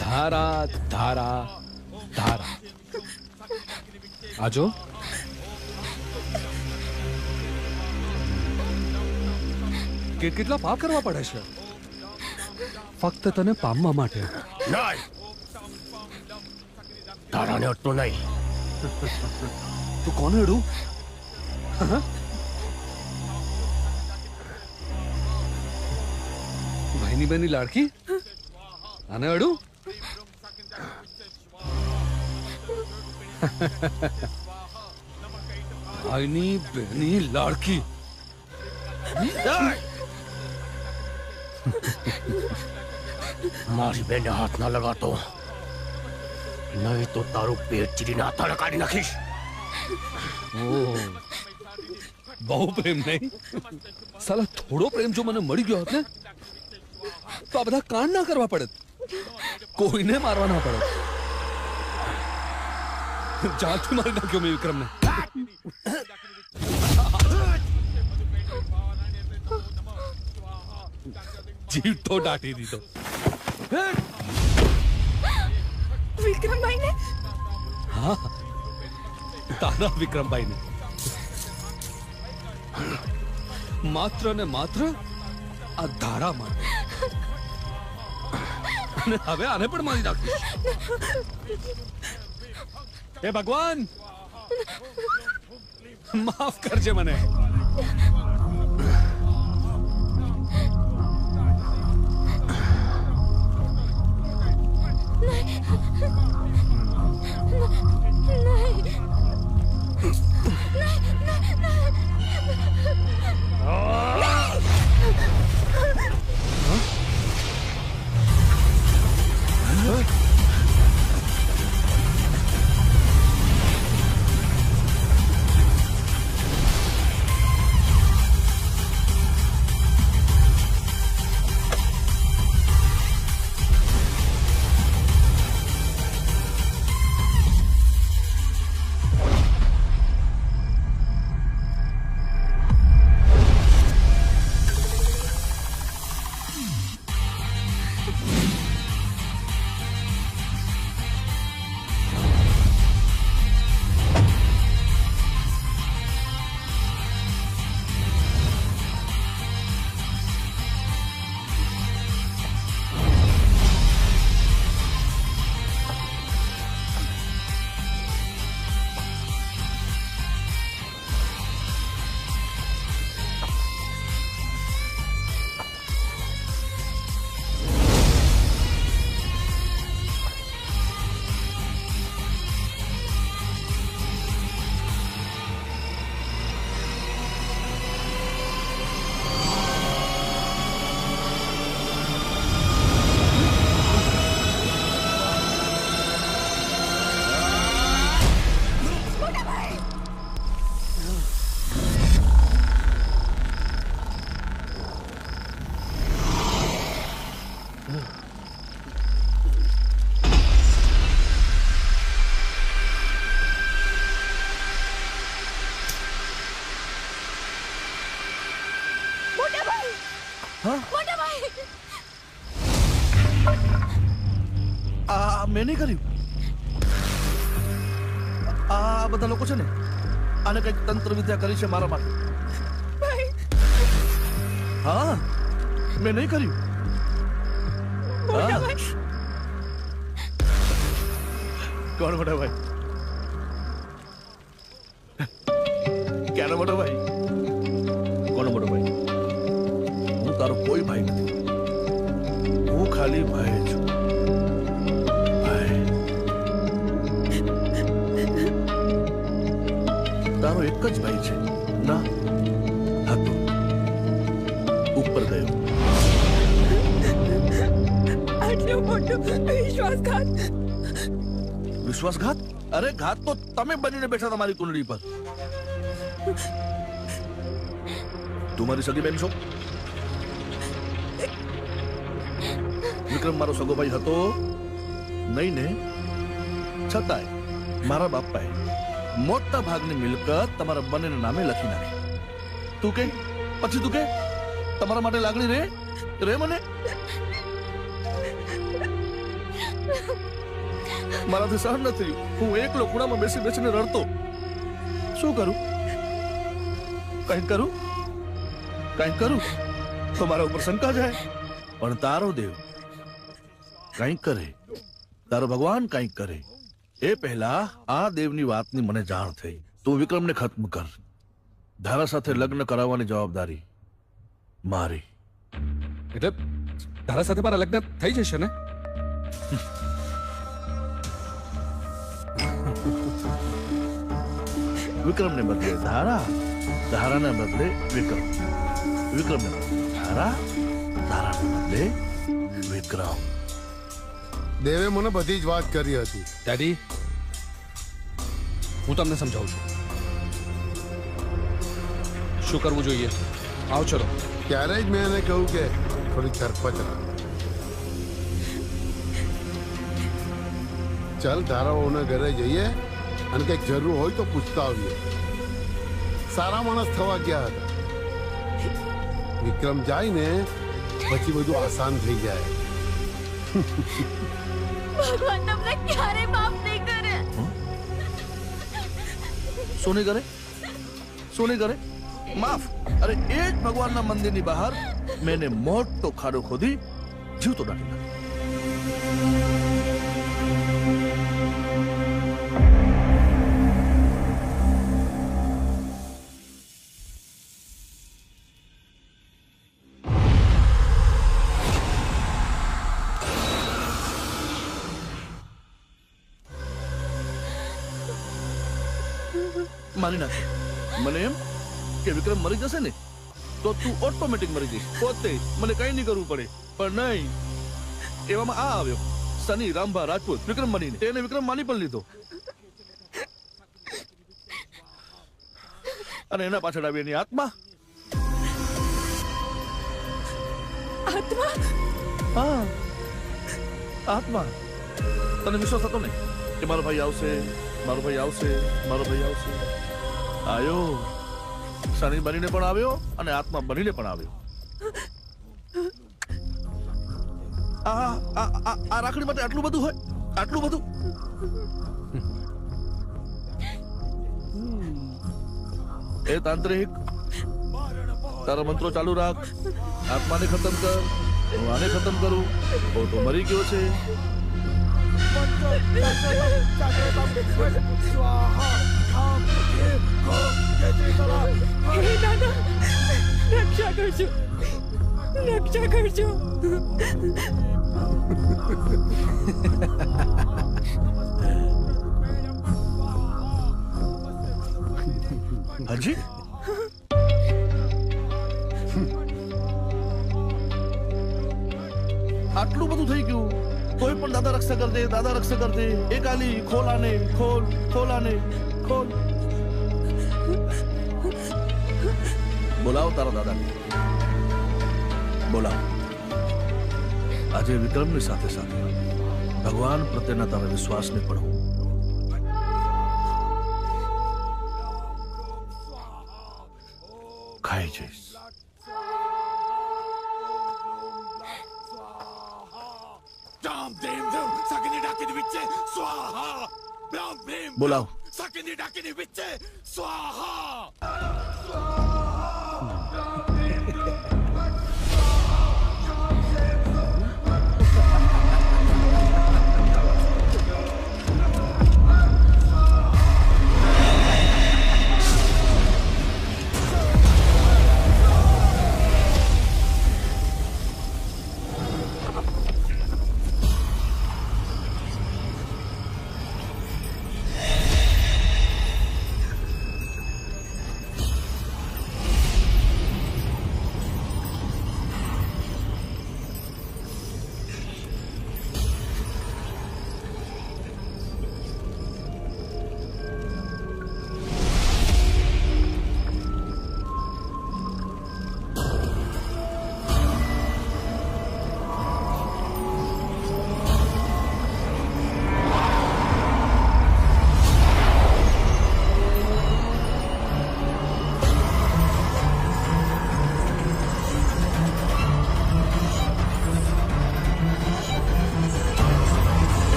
ધારા ધારા ધારા. આજો કેટલા પાપ કરવા પડે છે ફક્ત તને પામવા માટે. નહીં, તારાને અટતું નહીં. તું કોને અડું? ભાઈની બેની લાડકી આને અડું? ભાઈની બહેની લાડકી મારી બેને હાથ ના લગાતો, નહીં તો તારું પેટ ચીરીને હાથા કાઢી નાખીશ. બહુ પ્રેમ નહીં? સાલા થોડો પ્રેમ જો મને મળી ગયો હોત ને તો આ બધા કાંડ ના કરવા પડત, કોઈને મારવા ના પડત. જાનથી મારી નાખ્યો મેં વિક્રમને. જીવ તો દાટી દીધો. વિક્રમભાઈ ને? હા, તારા વિક્રમભાઈ ને. માત્ર ને માત્ર આ ધારા માટે. અને હવે આને પણ મારી નાખીશ. હે ભગવાન, માફ કરજે મને. મેં નહીં કર્યું. આ બધા લોકો છે ને આને કઈક તંત્ર વિદ્યા કરી છે મારા માટે. હા, મેં નહીં કર્યું. કોણ મોટા ભાઈ? ક્યાંનો મોટો ભાઈ? કોનો મોટો ભાઈ? હું તારો કોઈ ભાઈ નથી. હું ખાલી ભાઈ છું. તારો એક જ ભાઈ છે ના? હતો, ઉપર ગયો. આટલો મોટો વિશ્વાસઘાત! વિશ્વાસઘાત? અરે ઘાત તો તમે બનીને બેઠા તમારી કુંડળી પર. તું મારી સગી બેન છો? વિક્રમ મારો સગો ભાઈ હતો નહીં ને? છતાંય મારા બાપાએ મોટા ભાગની મિલકત તમારા બંનેના નામે લખી નાખી. તું કે પછી તું કે તમારા માટે લાગણી રે મને? મારાથી સહન ન થયું. હું એકલો ખૂણામાં બેસી બેસીને રડતો. શું કરું? કંઈક કરું તો મારા ઉપર શંકા જાય. પણ તારો દેવ કંઈક કરે, તારો ભગવાન કંઈક કરે એ પહેલા આ દેવની વાતની મને જાણ થઈ. તું વિક્રમને ખત્મ કર. ધારા સાથે લગ્ન કરાવવાની જવાબદારી મારી. એટલે ધારા સાથે મારા લગ્ન થઈ જશે ને? વિક્રમને બદલે ધારા, ધારાને બદલે વિક્રમ, વિક્રમને બદલે ધારા, ધારાને બદલે વિક્રમ. દેવે મને બધી જ વાત કરી હતી. ડેડી, હું તમને સમજાવું છું શું કરવું જોઈએ. આવો ચલો. ત્યારે જ મેં એને કહ્યું કે થોડી ધરપત રાખ. ચાલ ધારાઓના ઘરે જઈએ અને કંઈક જરૂર હોય તો પૂછતા આવીએ. સારા માણસ થવા ગયા હતા. વિક્રમ જાય ને પછી બધું આસાન થઈ જાય. ભગવાન તમને ક્યારે માફ નહીં કરે. શું નહીં કરે? શું નહીં કરે? માફ? અરે એ જ ભગવાનના મંદિરની બહાર મેં એને મોટો ખાડો ખોદી જીવતો નાખી નાખ્યો. મારી નાખે. મને એમ કે વિક્રમ મરી જશે ને તો તું ઓટોમેટિક મરી જઈશ પોતે, મને કઈ નહીં કરવું પડે. પણ નહીં, એવામાં આ આવ્યો સની રામભા રાજપૂત વિક્રમ બનીને. તેને વિક્રમ માની પણ લીધો અને એના પાછળ આવી એની આત્મા. આત્મા? હા, આત્મા. તને વિશ્વાસ હતો ને કે મારો ભાઈ આવશે, મારો ભાઈ આવશે, મારો ભાઈ આવશે? આયો. સની બનીને પણ આવ્યો અને આત્મા બનીને પણ આવ્યો. આ રાખડી માટે આટલું બધું હોય? આટલું બધું? એ તાંત્રિક, તારા મંત્રો ચાલુ રાખ. આત્માને ખતમ કર. હું આને ખતમ કરું. તો મરી ગયો છે. રક્ષા કરજો, રક્ષા કરજો. હજી આટલું બધું થઈ ગયું કોઈ પણ દાદા રક્ષા કર દે, દાદા રક્ષા કર દે. એ કાલી ખોલ આને, ખોલ, ખોલ આને, ખોલ. બોલાવો તારા દાદાને, બોલાવો. આજે વિક્રમની સાથે સાથે ભગવાન પ્રત્યેના તારા વિશ્વાસને પણ હું ખાઈ જઈશ. બોલાવો.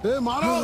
એ મારો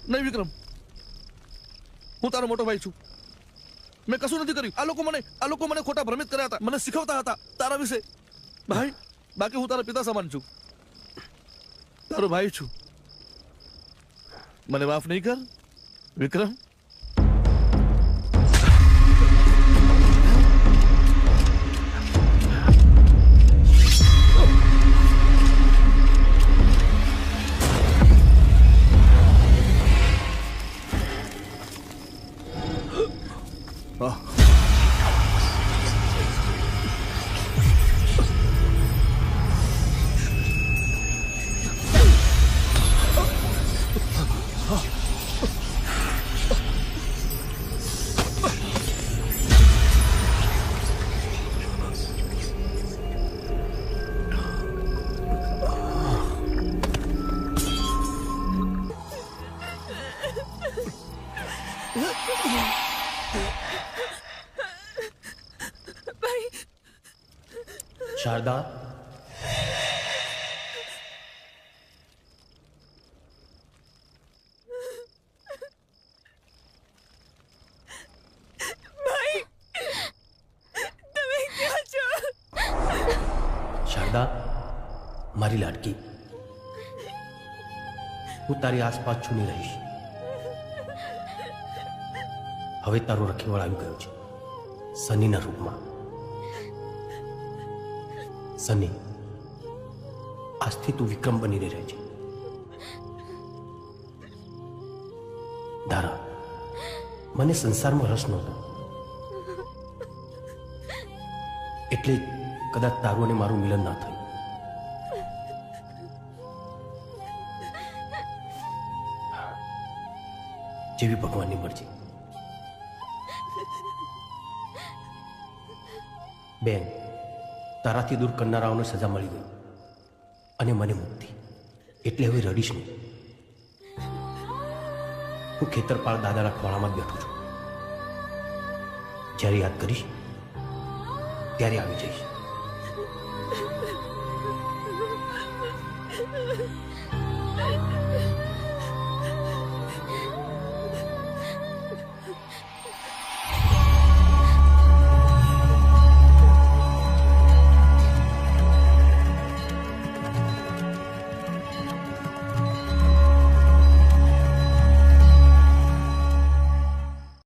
नहीं विक्रम, હું તારો મોટો ભાઈ છું. મેં કશું નથી કર્યું. આ લોકો મને ખોટા ભ્રમિત કર્યા હતા, મને શીખવતા હતા તારા વિશે. ભાઈ, બાકી હું તારા પિતા સમાન છું, તારો ભાઈ છું. મને માફ નહીં કર વિક્રમ. શારદા, શારદા, મારી લાડકી, હું તારી આસપાસ છુની રહીશ. હવે તારો રખેવાળ આવી ગયો છે સનીના રૂપમાં. સની, આજથી તું વિક્રમ બનીને રહે છે. ધારા, મને સંસારમાં રસ નહોતો, એટલે કદાચ તારું અને મારું મિલન ના થયું. જેવી ભગવાનની મરજી. બેન, તારાથી દૂર કરનારાઓને સજા મળી ગઈ અને મને મુક્તિ. એટલે હવે રડીશ નહીં. હું ખેતરપાળ દાદાના ખોળામાં જ બેઠું છું. જ્યારે યાદ કરીશ ત્યારે આવી જઈશ.